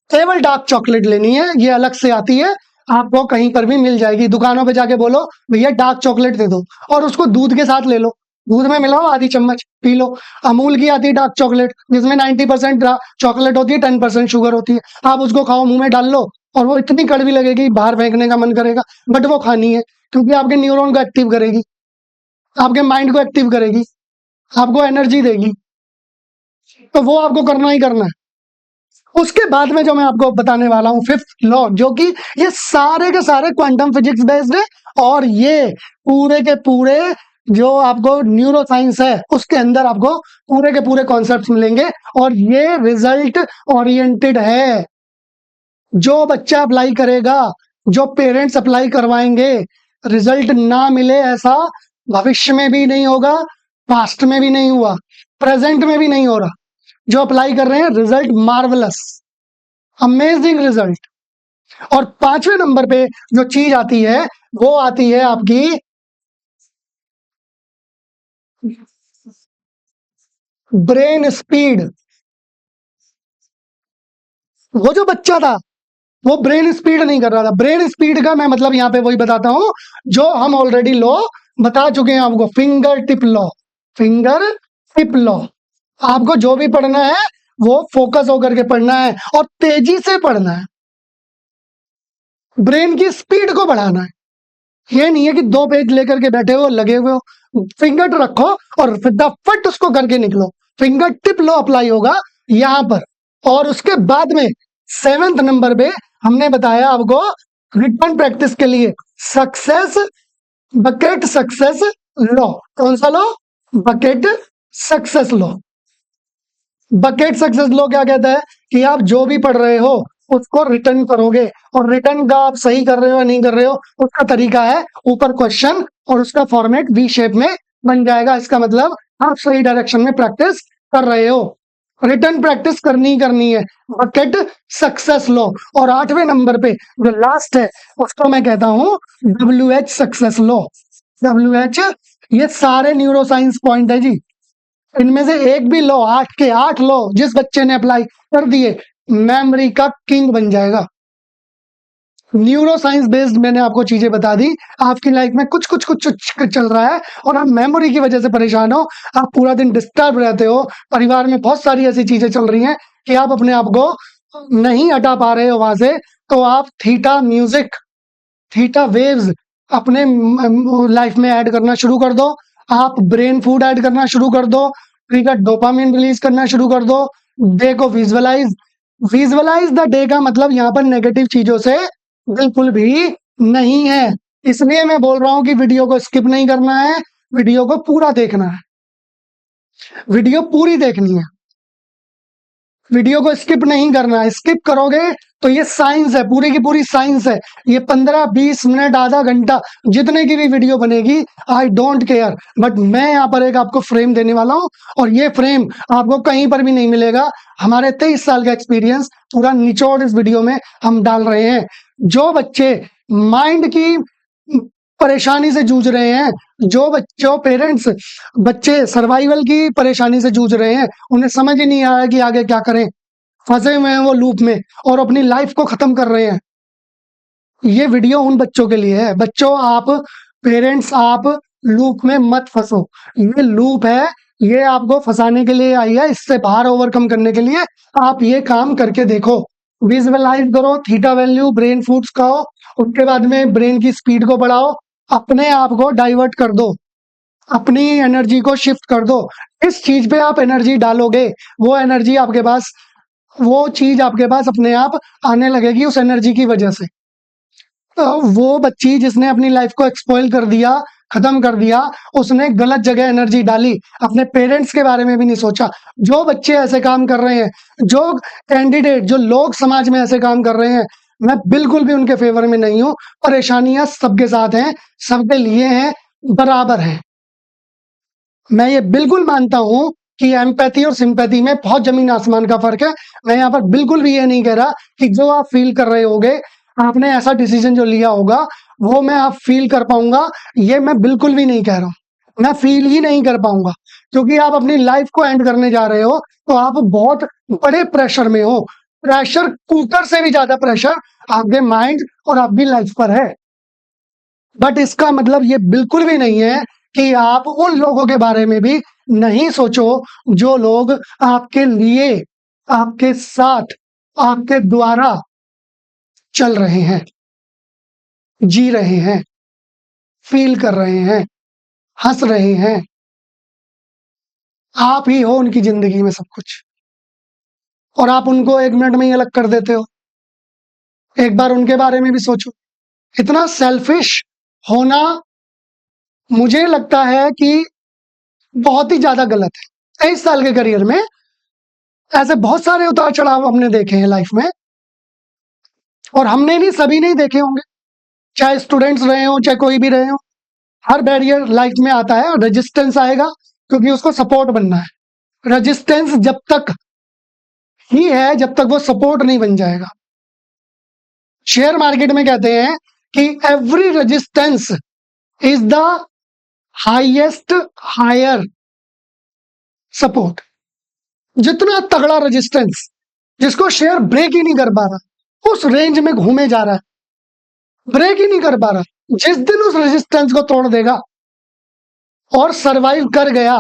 केवल डार्क चॉकलेट लेनी है, ये अलग से आती है, आपको कहीं पर भी मिल जाएगी, दुकानों पे जाके बोलो भैया डार्क चॉकलेट दे दो, और उसको दूध के साथ ले लो, दूध में मिलाओ, आधी चम्मच पी लो। अमूल की आती है डार्क चॉकलेट, जिसमें 90% चॉकलेट होती है, 10% शुगर होती है, आप उसको खाओ, मुंह में डाल लो, और वो इतनी कड़वी लगेगी बाहर फेंकने का मन करेगा, बट वो खानी है, क्योंकि आपके न्यूरॉन को एक्टिव करेगी, आपके माइंड को एक्टिव करेगी, आपको एनर्जी देगी, तो वो आपको करना ही करना है। उसके बाद में जो मैं आपको बताने वाला हूं, फिफ्थ लॉ, जो कि ये सारे के सारे क्वांटम फिजिक्स बेस्ड है, और ये पूरे के पूरे जो आपको न्यूरो साइंस है उसके अंदर आपको पूरे के पूरे कॉन्सेप्ट्स मिलेंगे, और ये रिजल्ट ओरिएंटेड है। जो बच्चा अप्लाई करेगा, जो पेरेंट्स अप्लाई करवाएंगे, रिजल्ट ना मिले ऐसा भविष्य में भी नहीं होगा, पास्ट में भी नहीं हुआ, प्रेजेंट में भी नहीं हो रहा। जो अप्लाई कर रहे हैं, रिजल्ट मार्वलस, अमेजिंग रिजल्ट। और 5वें नंबर पे जो चीज आती है वो आती है आपकी ब्रेन स्पीड। वो जो बच्चा था वो ब्रेन स्पीड नहीं कर रहा था, ब्रेन स्पीड का मैं मतलब यहाँ पे वही बताता हूं जो हम ऑलरेडी लॉ बता चुके हैं आपको, finger tip law, finger tip law. आपको जो भी पढ़ना है वो फोकस होकर के पढ़ना है और तेजी से पढ़ना है, ब्रेन की स्पीड को बढ़ाना है। ये नहीं है कि 2 पेज लेकर के बैठे हो, लगे हुए हो, फिंगर रखो और फटाफट उसको करके निकलो। फिंगर टिप लो अप्लाई होगा यहां पर। और उसके बाद में 7वें नंबर पे हमने बताया आपको रिटर्न प्रैक्टिस के लिए सक्सेस बकेट सक्सेस लॉ। कौन सा law? Bucket success law. Bucket success law क्या कहता है कि आप जो भी पढ़ रहे हो उसको रिटर्न करोगे। और रिटर्न का आप सही कर रहे हो या नहीं कर रहे हो, उसका तरीका है ऊपर क्वेश्चन, और उसका फॉर्मेट वी शेप में बन जाएगा। इसका मतलब आप सही डायरेक्शन में प्रैक्टिस कर रहे हो। रिटर्न प्रैक्टिस करनी ही करनी है। बकेट सक्सेस लो। और 8वें नंबर पे जो लास्ट है उसको मैं कहता हूं WH सक्सेस लो। WH, ये सारे न्यूरो साइंस पॉइंट है जी, इनमें से एक भी लो, 8 के 8 लो, जिस बच्चे ने अप्लाई कर दिए मेमोरी का किंग बन जाएगा। न्यूरो साइंस बेस्ड मैंने आपको चीजें बता दी। आपकी लाइफ में कुछ कुछ कुछ कुछ चल रहा है और आप मेमोरी की वजह से परेशान हो, आप पूरा दिन डिस्टर्ब रहते हो, परिवार में बहुत सारी ऐसी चीजें चल रही हैं कि आप अपने आप को नहीं हटा पा रहे हो वहां से, तो आप थीटा म्यूजिक, थीटा वेव्स अपने लाइफ में ऐड करना शुरू कर दो। आप ब्रेन फूड ऐड करना शुरू कर दो। ट्रिगर डोपामिन रिलीज करना शुरू कर दो। डे को विजुअलाइज, विजुअलाइज द डे का मतलब यहाँ पर नेगेटिव चीजों से बिल्कुल भी नहीं है। इसलिए मैं बोल रहा हूं कि वीडियो को स्किप नहीं करना है, वीडियो को पूरा देखना है, वीडियो पूरी देखनी है, वीडियो को स्किप नहीं करना है। स्किप करोगे तो ये साइंस है, पूरी की पूरी साइंस है। ये 15-20 मिनट, आधा घंटा, जितने की भी वीडियो बनेगी, आई डोंट केयर, बट मैं यहाँ पर एक आपको फ्रेम देने वाला हूँ, और ये फ्रेम आपको कहीं पर भी नहीं मिलेगा। हमारे 23 साल का एक्सपीरियंस पूरा निचोड़ इस वीडियो में हम डाल रहे हैं। जो बच्चे माइंड की परेशानी से जूझ रहे हैं, जो पेरेंट्स बच्चे सर्वाइवल की परेशानी से जूझ रहे हैं, उन्हें समझ ही नहीं आ रहा कि आगे क्या करें, फंसे हुए हैं वो लूप में और अपनी लाइफ को खत्म कर रहे हैं, ये वीडियो उन बच्चों के लिए है। बच्चों, आप पेरेंट्स, आप लूप में मत फंसो। ये लूप है, ये आपको फंसाने के लिए आई है। इससे बाहर ओवरकम करने के लिए आप ये काम करके देखो। विजुअलाइज करो, थीटा वैल्यू, ब्रेन फूड्स खाओ, उसके बाद में ब्रेन की स्पीड को बढ़ाओ, अपने आप को डाइवर्ट कर दो, अपनी एनर्जी को शिफ्ट कर दो। इस चीज पे आप एनर्जी डालोगे, वो एनर्जी आपके पास, वो चीज आपके पास अपने आप आने लगेगी उस एनर्जी की वजह से। तो वो बच्ची जिसने अपनी लाइफ को एक्सपॉइल कर दिया, खत्म कर दिया, उसने गलत जगह एनर्जी डाली, अपने पेरेंट्स के बारे में भी नहीं सोचा। जो बच्चे ऐसे काम कर रहे हैं, जो कैंडिडेट, जो लोग समाज में ऐसे काम कर रहे हैं, मैं बिल्कुल भी उनके फेवर में नहीं हूं। परेशानियां सबके साथ हैं, सबके लिए हैं, बराबर हैं। मैं ये बिल्कुल मानता हूं कि एम्पैथी और सिंपैथी में बहुत जमीन आसमान का फर्क है। मैं यहाँ पर बिल्कुल भी ये नहीं कह रहा कि जो आप फील कर रहे होगे, आपने ऐसा डिसीजन जो लिया होगा, वो मैं आप फील कर पाऊंगा, ये मैं बिल्कुल भी नहीं कह रहा हूं। मैं फील ही नहीं कर पाऊंगा, क्योंकि आप अपनी लाइफ को एंड करने जा रहे हो, तो आप बहुत बड़े प्रेशर में हो। प्रेशर कुकर से भी ज्यादा प्रेशर आपके माइंड और आपकी लाइफ पर है। बट इसका मतलब ये बिल्कुल भी नहीं है कि आप उन लोगों के बारे में भी नहीं सोचो, जो लोग आपके लिए, आपके साथ, आपके द्वारा चल रहे हैं, जी रहे हैं, फील कर रहे हैं, हंस रहे हैं। आप ही हो उनकी जिंदगी में सब कुछ, और आप उनको 1 मिनट में ही अलग कर देते हो। एक बार उनके बारे में भी सोचो। इतना सेल्फिश होना मुझे लगता है कि बहुत ही ज्यादा गलत है। 23 साल के करियर में ऐसे बहुत सारे उतार चढ़ाव हमने देखे हैं लाइफ में, और हमने नहीं, सभी नहीं देखे होंगे, चाहे स्टूडेंट्स रहे हो, चाहे कोई भी रहे हो। हर बैरियर लाइफ में आता है, रेजिस्टेंस आएगा, क्योंकि उसको सपोर्ट बनना है। रेजिस्टेंस जब तक ही है, जब तक वो सपोर्ट नहीं बन जाएगा। शेयर मार्केट में कहते हैं कि every resistance is the highest higher support. जितना तगड़ा रेजिस्टेंस, जिसको शेयर ब्रेक ही नहीं कर पा रहा, उस रेंज में घूमे जा रहा है, ब्रेक ही नहीं कर पा रहा, जिस दिन उस रेजिस्टेंस को तोड़ देगा और सरवाइव कर गया,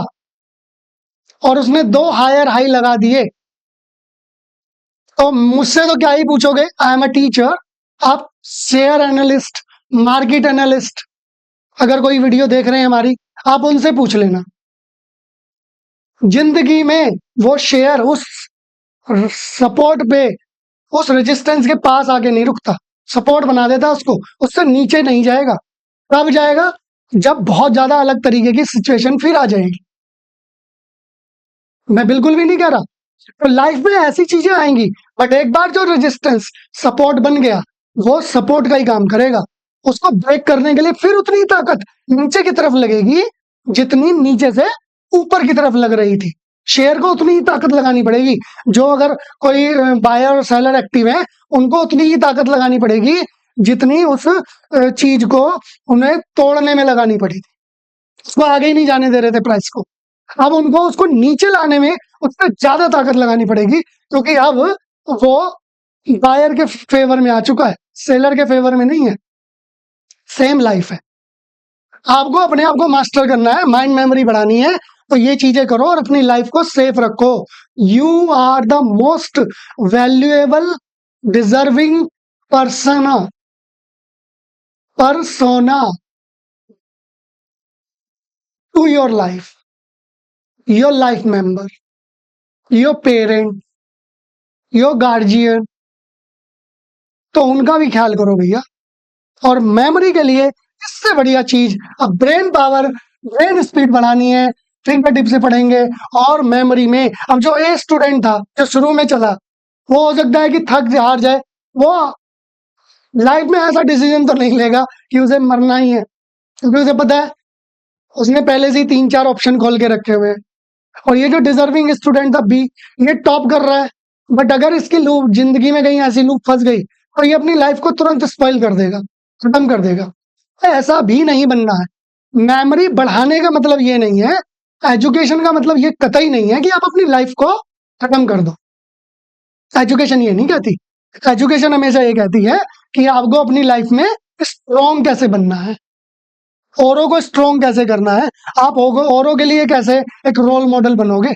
और उसने 2 हायर हाई लगा दिए, तो मुझसे तो क्या ही पूछोगे। आई एम अ टीचर, आप शेयर एनालिस्ट, मार्केट एनालिस्ट, अगर कोई वीडियो देख रहे हैं हमारी, आप उनसे पूछ लेना। जिंदगी में वो शेयर उस सपोर्ट पे, उस रेजिस्टेंस के पास आके नहीं रुकता, सपोर्ट बना देता उसको, उससे नीचे नहीं जाएगा। कब जाएगा? जब बहुत ज्यादा अलग तरीके की सिचुएशन फिर आ जाएगी। मैं बिल्कुल भी नहीं कह रहा तो लाइफ में ऐसी चीजें आएंगी, बट एक बार जो रेजिस्टेंस सपोर्ट बन गया, वो सपोर्ट का ही काम करेगा। उसको ब्रेक करने के लिए फिर उतनी ताकत नीचे की तरफ लगेगी जितनी नीचे से ऊपर की तरफ लग रही थी। शेयर को उतनी ही ताकत लगानी पड़ेगी। जो अगर कोई बायर और सेलर एक्टिव है, उनको उतनी ही ताकत लगानी पड़ेगी जितनी उस चीज को उन्हें तोड़ने में लगानी पड़ी थी। उसको आगे ही नहीं जाने दे रहे थे प्राइस को। अब उनको उसको नीचे लाने में उससे ज्यादा ताकत लगानी पड़ेगी, क्योंकि अब वो बायर के फेवर में आ चुका है, सेलर के फेवर में नहीं है। सेम लाइफ है। आपको अपने आप को मास्टर करना है, माइंड मेमोरी बढ़ानी है, तो ये चीजें करो और अपनी लाइफ को सेफ रखो। You are the most valuable deserving persona persona to your life member, your parent, your guardian, तो उनका भी ख्याल करो भैया। और मेमोरी के लिए इससे बढ़िया चीज, अब ब्रेन पावर, ब्रेन स्पीड बढ़ानी है, फिंगर टिप से पढ़ेंगे। और मेमोरी में अब जो ए स्टूडेंट था जो शुरू में चला, वो हो सकता है कि थक हार जाए, वो लाइफ में ऐसा डिसीजन तो नहीं लेगा कि उसे मरना ही है, क्योंकि उसे पता है उसने पहले से ही 3-4 ऑप्शन खोल के रखे हुए हैं। और ये जो डिजर्विंग स्टूडेंट था बी, ये टॉप कर रहा है, बट अगर इसकी लूप जिंदगी में कहीं ऐसी लूप फंस गई तो ये अपनी लाइफ को तुरंत स्पॉइल कर देगा, खत्म कर देगा। तो ऐसा भी नहीं बनना है। मेमोरी बढ़ाने का मतलब ये नहीं है, एजुकेशन का मतलब ये कतई नहीं है कि आप अपनी लाइफ को खत्म कर दो। एजुकेशन ये नहीं कहती। एजुकेशन हमेशा ये कहती है कि आपको अपनी लाइफ में स्ट्रॉन्ग कैसे बनना है, औरों को स्ट्रॉन्ग कैसे करना है, आप औरों के लिए कैसे एक रोल मॉडल बनोगे।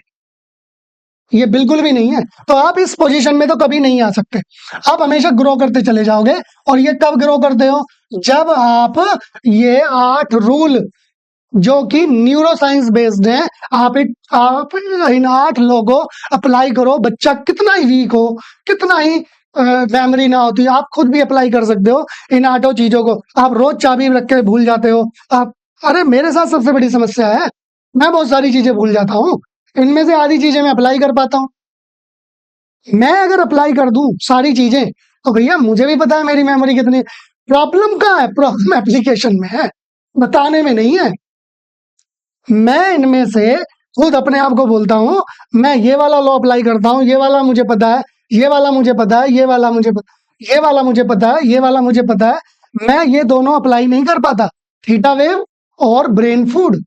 ये बिल्कुल भी नहीं है। तो आप इस पोजीशन में तो कभी नहीं आ सकते। आप हमेशा ग्रो करते चले जाओगे। और ये कब ग्रो करते हो? जब आप ये 8 रूल जो कि न्यूरो साइंस बेस्ड है, आप इन 8 लोगों अप्लाई करो। बच्चा कितना ही वीक हो, कितना ही मेमोरी ना होती, आप खुद भी अप्लाई कर सकते हो इन 8 चीजों को। आप रोज चाबी रख के भूल जाते हो। आप, अरे मेरे साथ सबसे बड़ी समस्या है, मैं बहुत सारी चीजें भूल जाता हूँ। इनमें से आधी चीजें मैं अप्लाई कर पाता हूँ। मैं अगर अप्लाई कर दूं सारी चीजें, तो भैया मुझे भी पता है मेरी मेमोरी कितनी। प्रॉब्लम कहाँ है? प्रॉब्लम एप्लीकेशन में है, बताने में नहीं है। मैं इनमें से खुद अपने आप को बोलता हूँ, मैं ये वाला लॉ अप्लाई करता हूँ, ये वाला मुझे पता है, ये वाला मुझे पता है, ये वाला मुझे ये वाला मुझे पता है, ये वाला मुझे पता है। मैं ये दोनों अप्लाई नहीं कर पाता, थीटा वेव और ब्रेन फूड।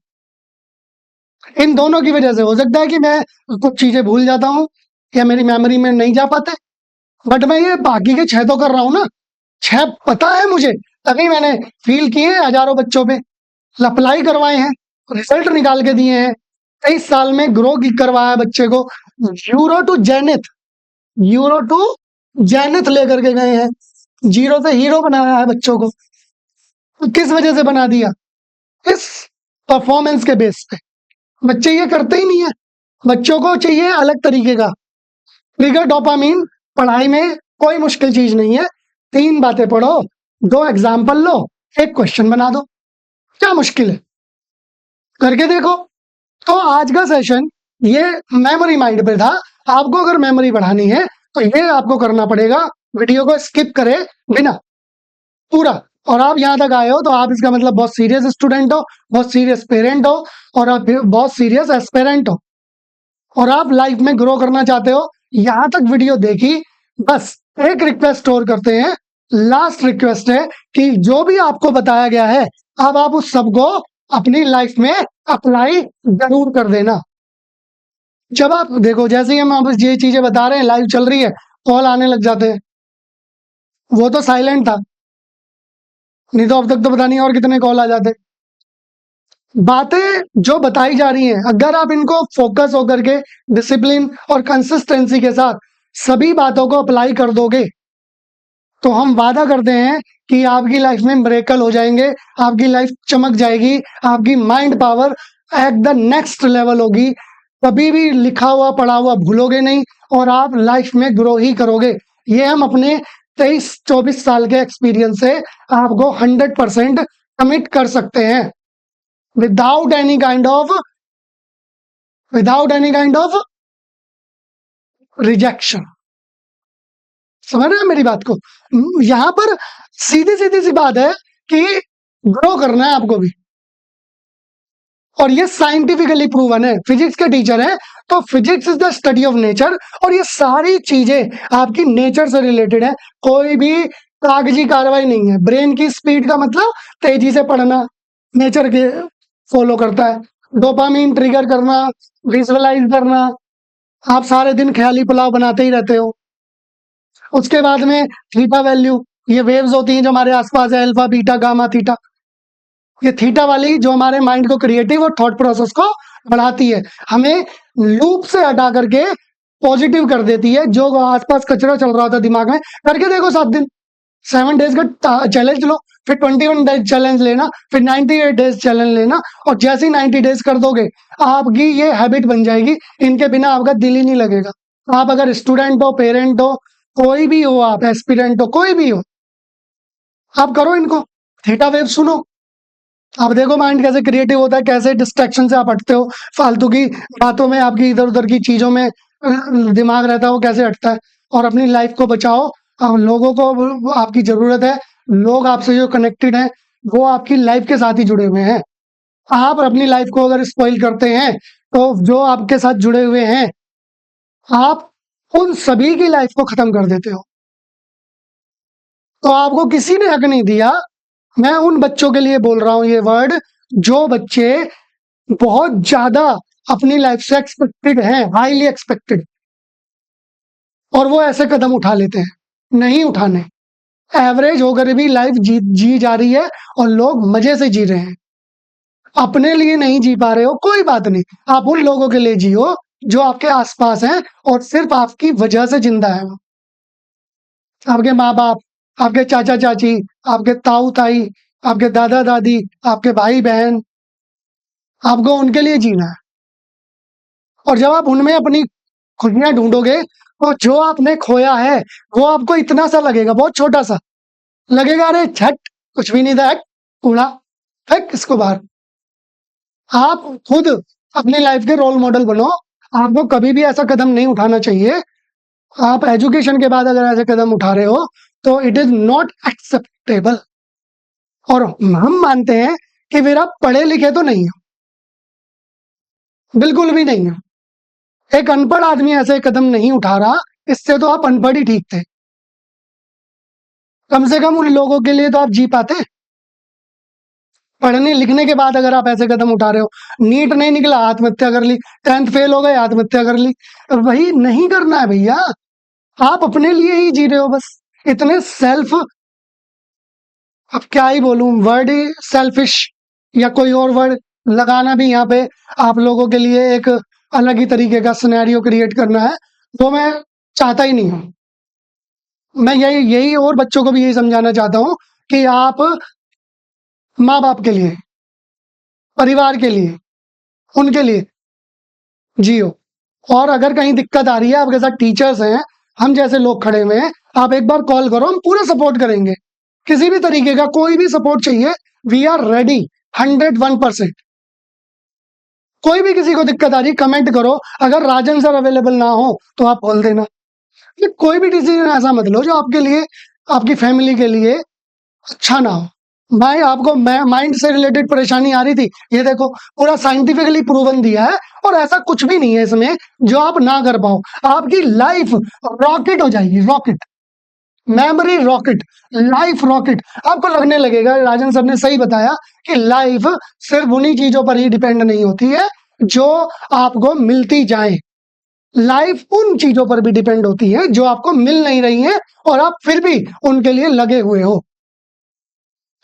इन दोनों की वजह से हो सकता है कि मैं कुछ चीजें भूल जाता हूँ या मेरी मेमोरी में नहीं जा पाते, बट मैं ये बाकी के 6 तो कर रहा हूँ ना। 6 पता है मुझे, तभी मैंने फील किए हजारों बच्चों पे, अप्लाई करवाए हैं, रिजल्ट निकाल के दिए हैं। 23 साल में ग्रो करवाया बच्चे को, यूरो टू जेनिथ लेकर के गए हैं, जीरो से हीरो बनाया है बच्चों को। तो किस वजह से बना दिया? इस परफॉर्मेंस के बेस पे। बच्चे ये करते ही नहीं है। बच्चों को चाहिए अलग तरीके का ट्रिगर डोपामीन। पढ़ाई में कोई मुश्किल चीज नहीं है, 3 बातें पढ़ो, 2 एग्जाम्पल लो, 1 क्वेश्चन बना दो, क्या मुश्किल है? करके देखो। तो आज का सेशन ये मेमोरी माइंड पे था। आपको अगर मेमोरी बढ़ानी है तो ये आपको करना पड़ेगा, वीडियो को स्किप करे बिना पूरा। और आप यहाँ तक आए हो तो आप इसका मतलब बहुत सीरियस स्टूडेंट हो, बहुत सीरियस पेरेंट हो, और आप बहुत सीरियस एस्पिरेंट हो, और आप लाइफ में ग्रो करना चाहते हो। यहाँ तक वीडियो देखी, बस एक रिक्वेस्ट और करते हैं, लास्ट रिक्वेस्ट है कि जो भी आपको बताया गया है, अब आप उस सबको अपनी लाइफ में अप्लाई जरूर कर देना। जब आप देखो, जैसे ही हम आप ये चीजें बता रहे हैं, लाइव चल रही है, कॉल आने लग जाते हैं। वो तो साइलेंट था, नहीं तो अब तक तो पता नहीं और कितने कॉल आ जाते। बातें जो बताई जा रही हैं, अगर आप इनको फोकस होकर के डिसिप्लिन और कंसिस्टेंसी के साथ सभी बातों को अप्लाई कर दोगे, तो हम वादा करते हैं कि आपकी लाइफ में मिरेकल हो जाएंगे, आपकी लाइफ चमक जाएगी, आपकी mind power at the next level होगी। कभी भी लिखा हुआ पढ़ा हुआ भूलोगे नहीं, और आप लाइफ में ग्रो ही करोगे। ये हम अपने 23-24 साल के एक्सपीरियंस से आपको 100% कमिट कर सकते हैं, without any kind of rejection. समझ रहे हैं मेरी बात को? यहाँ पर सीधी-सीधी सी बात है कि ग्रो करना है आपको भी। और ये साइंटिफिकली प्रूवन है। फिजिक्स के टीचर हैं, तो physics is the study of nature, और ये सारी चीजें आपकी नेचर से रिलेटेड है। कोई भी कागजी कार्रवाई नहीं है। ब्रेन की स्पीड का मतलब तेजी से पढ़ना, नेचर के फॉलो करता है। डोपामीन ट्रिगर करना, विजुअलाइज करना। आप सारे दिन ख्याली पुलाव बनाते ही रहते हो। उसके बाद में थीटा वैल्यू, ये वेव्स होती हैं जो हमारे आसपास है, अल्फा बीटा गामा थीटा। ये थीटा वाली जो हमारे माइंड को क्रिएटिव और थॉट प्रोसेस को बढ़ाती है, हमें लूप से हटा करके पॉजिटिव कर देती है। जो आसपास कचरा चल रहा था दिमाग में, करके देखो 7 दिन, 7 डेज का चैलेंज लो, फिर 21 डेज चैलेंज लेना, फिर 98 डेज चैलेंज लेना, और जैसे ही 90 डेज कर दोगे आपकी ये हैबिट बन जाएगी। इनके बिना आपका दिल ही नहीं लगेगा। आप अगर स्टूडेंट हो, पेरेंट हो, कोई भी हो, आप एस्पिरेंट हो, कोई भी हो, आप करो इनको। थीटा वेव सुनो, आप देखो माइंड कैसे क्रिएटिव होता है, कैसे डिस्ट्रैक्शन से आप हटते हो, फालतू की बातों में, आपकी इधर उधर की चीजों में दिमाग रहता है, वो कैसे हटता है। और अपनी लाइफ को बचाओ। लोगों को आपकी जरूरत है। लोग आपसे जो कनेक्टेड हैं वो आपकी लाइफ के साथ ही जुड़े हुए हैं। आप अपनी लाइफ को अगर स्पॉइल करते हैं तो जो आपके साथ जुड़े हुए हैं, आप उन सभी की लाइफ को खत्म कर देते हो। तो आपको किसी ने हक नहीं दिया। मैं उन बच्चों के लिए बोल रहा हूं ये वर्ड, जो बच्चे बहुत ज्यादा अपनी लाइफ से एक्सपेक्टेड हैं, हाईली एक्सपेक्टेड, और वो ऐसे कदम उठा लेते हैं। नहीं उठाने। एवरेज होकर भी लाइफ जी जा रही है और लोग मजे से जी रहे हैं। अपने लिए नहीं जी पा रहे हो, कोई बात नहीं। आप उन लोगों के लिए जियो जो आपके आसपास हैं और सिर्फ आपकी वजह से जिंदा है। आपके माँ बाप, आपके चाचा चाची, आपके ताऊ ताई, आपके दादा दादी, आपके भाई बहन, आपको उनके लिए जीना है। और जब आप उनमें अपनी खुशियां ढूंढोगे तो जो आपने खोया है वो आपको इतना सा लगेगा, बहुत छोटा सा लगेगा। अरे छट, कुछ भी नहीं था, कूड़ा, फेंक इसको बाहर। आप खुद अपनी लाइफ के रोल मॉडल बनो। आपको कभी भी ऐसा कदम नहीं उठाना चाहिए। आप एजुकेशन के बाद अगर ऐसे कदम उठा रहे हो तो इट इज नॉट एक्सेप्टेबल। और हम मानते हैं कि फिर आप पढ़े लिखे तो नहीं हो, बिल्कुल भी नहीं हो। एक अनपढ़ आदमी ऐसे कदम नहीं उठा रहा, इससे तो आप अनपढ़ ही ठीक थे। कम से कम उन लोगों के लिए तो आप जी पाते। पढ़ने लिखने के बाद अगर आप ऐसे कदम उठा रहे हो, नीट नहीं निकला आत्महत्या कर ली, 10th फेल हो गए आत्महत्या कर ली, वही नहीं करना है भैया। आप अपने लिए ही जी रहे हो बस। इतने सेल्फ, अब क्या ही बोलूं, वर्ड ही सेल्फिश या कोई और वर्ड लगाना भी यहाँ पे आप लोगों के लिए एक अलग ही तरीके का सिनेरियो क्रिएट करना है, वो मैं चाहता ही नहीं हूं। मैं यही यही और बच्चों को भी यही समझाना चाहता हूं कि आप माँ बाप के लिए, परिवार के लिए, उनके लिए जियो। और अगर कहीं दिक्कत आ रही है, आपके साथ टीचर्स हैं, हम जैसे लोग खड़े हुए हैं, आप एक बार कॉल करो, हम पूरा सपोर्ट करेंगे। किसी भी तरीके का कोई भी सपोर्ट चाहिए, वी आर रेडी 101%। कोई भी किसी को दिक्कत आ रही, कमेंट करो। अगर राजन सर अवेलेबल ना हो तो आप बोल देना। ये कोई भी डिसीजन ऐसा मत लो जो आपके लिए, आपकी फैमिली के लिए अच्छा ना हो। भाई आपको माइंड से रिलेटेड परेशानी आ रही थी, ये देखो पूरा साइंटिफिकली प्रूवन दिया है, और ऐसा कुछ भी नहीं है इसमें जो आप ना कर पाओ। आपकी लाइफ रॉकेट हो जाएगी, rocket, memory rocket, life rocket. आपको लगने लगेगा, राजन सर ने सही बताया, कि लाइफ सिर्फ उन्हीं चीजों पर ही डिपेंड नहीं होती है जो आपको मिलती जाए। लाइफ उन चीजों पर भी डिपेंड होती है जो आपको मिल नहीं रही है, और आप फिर भी उनके लिए लगे हुए हो।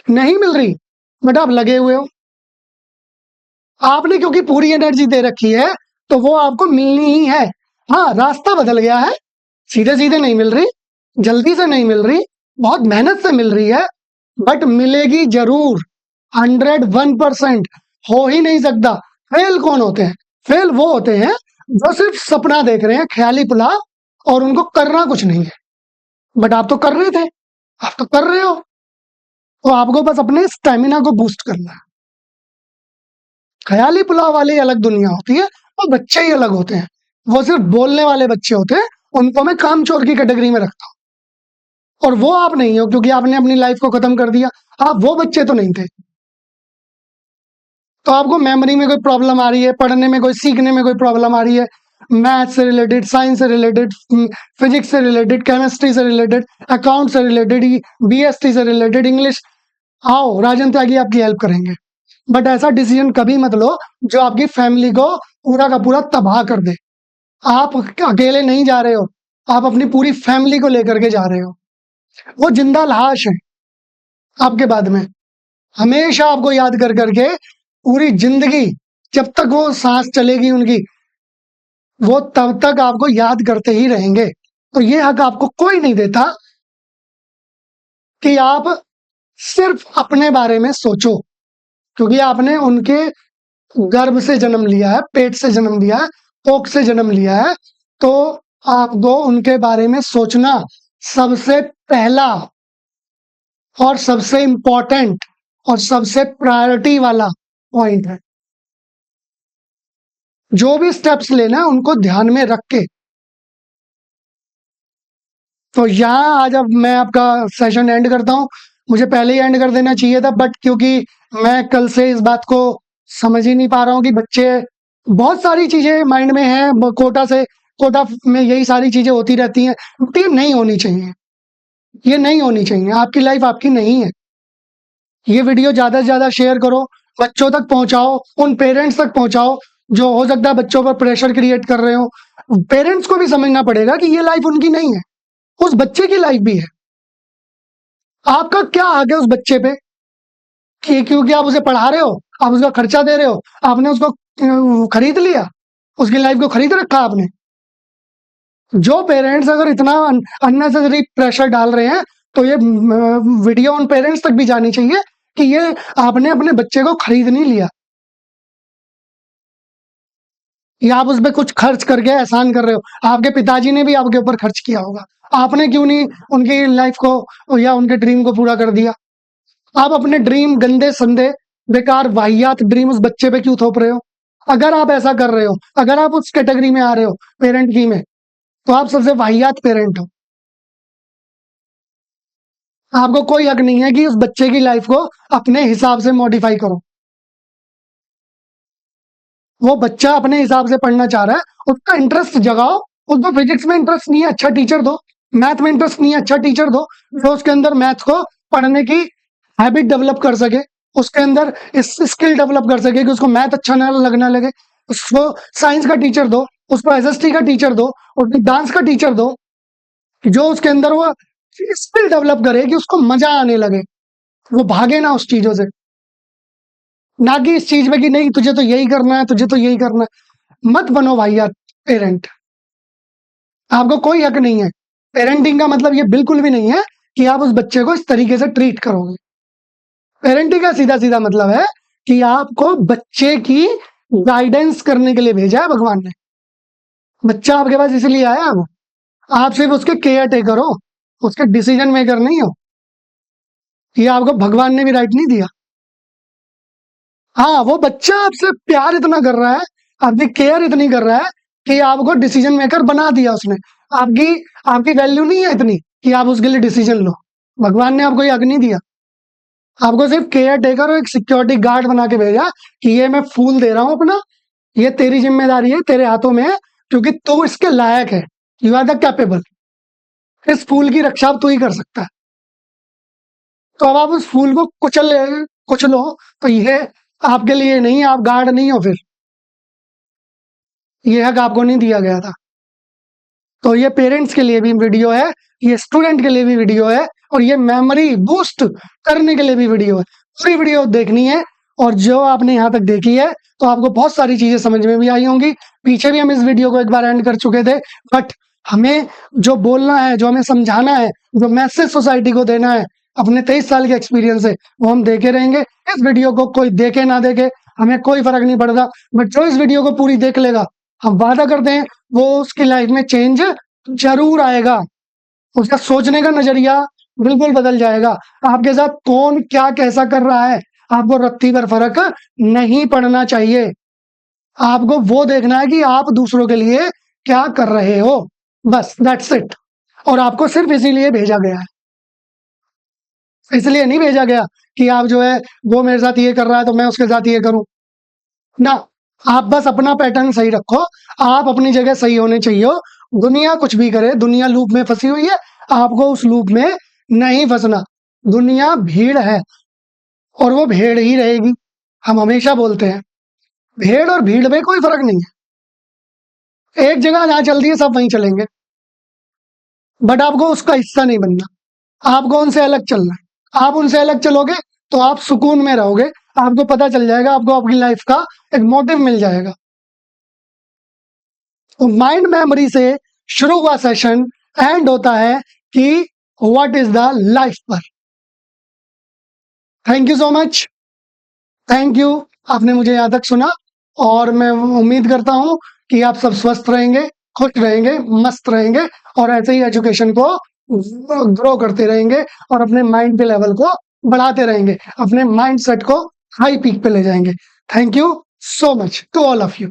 नहीं मिल रही बट आप लगे हुए हो। आपने क्योंकि पूरी एनर्जी दे रखी है तो वो आपको मिलनी ही है। हाँ, रास्ता बदल गया है, सीधे सीधे नहीं मिल रही, जल्दी से नहीं मिल रही, बहुत मेहनत से मिल रही है, बट मिलेगी जरूर। 101% हो ही नहीं सकता। फेल कौन होते हैं? फेल वो होते हैं जो सिर्फ सपना देख रहे हैं, ख्याली पुलाव, और उनको करना कुछ नहीं है। बट आप तो कर रहे थे, आप तो कर रहे हो, तो आपको बस अपने स्टेमिना को बूस्ट करना है। ख्याली पुलाव वाली अलग दुनिया होती है, और बच्चे ही अलग होते हैं। वो सिर्फ बोलने वाले बच्चे होते हैं, उनको मैं कामचोर की कैटेगरी में रखता हूँ। और वो आप नहीं हो, क्योंकि आपने अपनी लाइफ को खत्म कर दिया। आप वो बच्चे तो नहीं थे। तो आपको मेमोरी में कोई प्रॉब्लम आ रही है, पढ़ने में कोई, सीखने में कोई प्रॉब्लम आ रही है, मैथ से रिलेटेड, साइंस से रिलेटेड, फिजिक्स से रिलेटेड, केमिस्ट्री से रिलेटेड, अकाउंट से रिलेटेड, बीएसटी से रिलेटेड, इंग्लिश, आओ राजन त्यागी आपकी हेल्प करेंगे। बट ऐसा डिसीजन कभी मत लो जो आपकी फैमिली को पूरा का पूरा तबाह कर दे। आप अकेले नहीं जा रहे हो, आप अपनी पूरी फैमिली को लेकर के जा रहे हो। वो जिंदा लाश है आपके बाद में, हमेशा आपको याद कर करके पूरी जिंदगी, जब तक वो सांस चलेगी उनकी, वो तब तक आपको याद करते ही रहेंगे। तो ये हक आपको कोई नहीं देता कि आप सिर्फ अपने बारे में सोचो, क्योंकि आपने उनके गर्भ से जन्म लिया है, पेट से जन्म लिया है, कोख से जन्म लिया है। तो आपको उनके बारे में सोचना सबसे पहला और सबसे इंपॉर्टेंट और सबसे प्रायोरिटी वाला पॉइंट है। जो भी स्टेप्स लेना है उनको ध्यान में रख के। तो यहाँ आज अब मैं आपका सेशन एंड करता हूँ। मुझे पहले ही एंड कर देना चाहिए था, बट क्योंकि मैं कल से इस बात को समझ ही नहीं पा रहा हूँ कि बच्चे, बहुत सारी चीजें माइंड में हैं, कोटा में यही सारी चीजें होती रहती हैं। बट ये नहीं होनी चाहिए, ये नहीं होनी चाहिए। आपकी लाइफ आपकी नहीं है। ये वीडियो ज्यादा से ज्यादा शेयर करो, बच्चों तक पहुंचाओ, उन पेरेंट्स तक पहुंचाओ जो हो सकता है बच्चों पर प्रेशर क्रिएट कर रहे हो। पेरेंट्स को भी समझना पड़ेगा कि ये लाइफ उनकी नहीं है, उस बच्चे की लाइफ भी है। आपका क्या हक है उस बच्चे पे कि क्योंकि आप उसे पढ़ा रहे हो, आप उसका खर्चा दे रहे हो, आपने उसको खरीद लिया, उसकी लाइफ को खरीद रखा आपने। जो पेरेंट्स अगर इतना अननेसेसरी प्रेशर डाल रहे हैं, तो ये वीडियो उन पेरेंट्स तक भी जानी चाहिए कि ये आपने अपने बच्चे को खरीद नहीं लिया, या आप उस पर कुछ खर्च करके एहसान कर रहे हो। आपके पिताजी ने भी आपके ऊपर खर्च किया होगा, आपने क्यों नहीं उनकी लाइफ को या उनके ड्रीम को पूरा कर दिया। आप अपने ड्रीम, गंदे संदे बेकार वाहियात ड्रीम उस बच्चे पे क्यों थोप रहे हो। अगर आप ऐसा कर रहे हो, अगर आप उस कैटेगरी में आ रहे हो पेरेंट की में, तो आप सबसे वाहियात पेरेंट हो। आपको कोई हक नहीं है कि उस बच्चे की लाइफ को अपने हिसाब से मॉडिफाई करो। वो बच्चा अपने हिसाब से पढ़ना चाह रहा है, उसका इंटरेस्ट जगाओ। उसको फिजिक्स में इंटरेस्ट नहीं है, अच्छा टीचर दो। मैथ में इंटरेस्ट नहीं है, अच्छा टीचर दो जो उसके अंदर मैथ को पढ़ने की हैबिट डेवलप कर सके, उसके अंदर इस स्किल डेवलप कर सके कि उसको मैथ अच्छा ना लगना लगे। उसको साइंस का टीचर दो, उसको एसएसटी का टीचर दो, उसको डांस का टीचर दो, जो उसके अंदर वो स्किल डेवलप करे कि उसको मजा आने लगे, वो भागे ना उस चीजों से। ना कि इस चीज में कि नहीं तुझे तो यही करना है, तुझे तो यही करना है। मत बनो भाई यार पेरेंट, आपको कोई हक नहीं है। पेरेंटिंग का मतलब ये बिल्कुल भी नहीं है कि आप उस बच्चे को इस तरीके से ट्रीट करोगे। पेरेंटिंग का सीधा सीधा मतलब है कि आपको बच्चे की गाइडेंस करने के लिए भेजा है भगवान ने। बच्चा आपके पास इसलिए आया, आप सिर्फ उसके केयर टेकर हो, उसके डिसीजन मेकर नहीं हो। ये आपको भगवान ने भी राइट नहीं दिया। हाँ, वो बच्चा आपसे प्यार इतना कर रहा है, आपकी केयर इतनी कर रहा है कि आपको डिसीजन मेकर बना दिया उसने। आपकी आपकी वैल्यू नहीं है इतनी कि आप उसके लिए डिसीजन लो। भगवान ने आपको ये हक नहीं दिया। आपको सिर्फ केयर टेकर और एक सिक्योरिटी गार्ड बना के भेजा कि ये मैं फूल दे रहा हूं अपना, ये तेरी जिम्मेदारी है, तेरे हाथों में है, क्योंकि तू इसके लायक है। You are the capable. इस फूल की रक्षा अब तू ही कर सकता है। तो अब आप उस फूल को कुचलो, तो ये आपके लिए नहीं, आप गार्ड नहीं हो फिर। ये हक आपको नहीं दिया गया था। तो ये पेरेंट्स के लिए भी वीडियो है, ये स्टूडेंट के लिए भी वीडियो है, और ये मेमोरी बूस्ट करने के लिए भी वीडियो है। पूरी वीडियो देखनी है, और जो आपने यहाँ तक देखी है तो आपको बहुत सारी चीजें समझ में भी आई होंगी। पीछे भी हम इस वीडियो को एक बार एंड कर चुके थे, बट हमें जो बोलना है, जो हमें समझाना है, जो मैसेज सोसाइटी को देना है अपने 23 साल के एक्सपीरियंस से, वो हम देखे रहेंगे। इस वीडियो को कोई देखे ना देखे हमें कोई फर्क नहीं पड़ता, बट जो इस वीडियो को पूरी देख लेगा, हम वादा करते हैं वो उसकी लाइफ में चेंज जरूर आएगा। उसका सोचने का नजरिया बिल्कुल बदल जाएगा। आपके साथ कौन क्या कैसा कर रहा है, आपको रत्ती भर फर्क नहीं पड़ना चाहिए। आपको वो देखना है कि आप दूसरों के लिए क्या कर रहे हो। बस दैट्स इट। और आपको सिर्फ इसीलिए भेजा गया है, इसलिए नहीं भेजा गया कि आप जो है वो मेरे साथ ये कर रहा है तो मैं उसके साथ ये करूं ना। आप बस अपना पैटर्न सही रखो, आप अपनी जगह सही होने चाहिए हो। दुनिया कुछ भी करे, दुनिया लूप में फंसी हुई है, आपको उस लूप में नहीं फंसना। दुनिया भीड़ है और वो भेड़ ही रहेगी। हम हमेशा बोलते हैं भेड़ और भीड़ में कोई फर्क नहीं है, एक जगह जहां चलती है सब वहीं चलेंगे, बट आपको उसका हिस्सा नहीं बनना, आपको उनसे अलग चलना है। आप उनसे अलग चलोगे तो आप सुकून में रहोगे, आपको पता चल जाएगा, आपको अपनी लाइफ का एक मोटिव मिल जाएगा। तो माइंड मेमोरी से शुरू हुआ सेशन एंड होता है कि व्हाट इज द लाइफ पर। Thank you so much, thank you, आपने मुझे यहाँ तक सुना। और मैं उम्मीद करता हूँ कि आप सब स्वस्थ रहेंगे, खुश रहेंगे, मस्त रहेंगे और ऐसे ही एजुकेशन को ग्रो करते रहेंगे और अपने माइंड के लेवल को बढ़ाते रहेंगे, अपने माइंड सेट को हाई पीक पे ले जाएंगे। Thank you so much to all of you.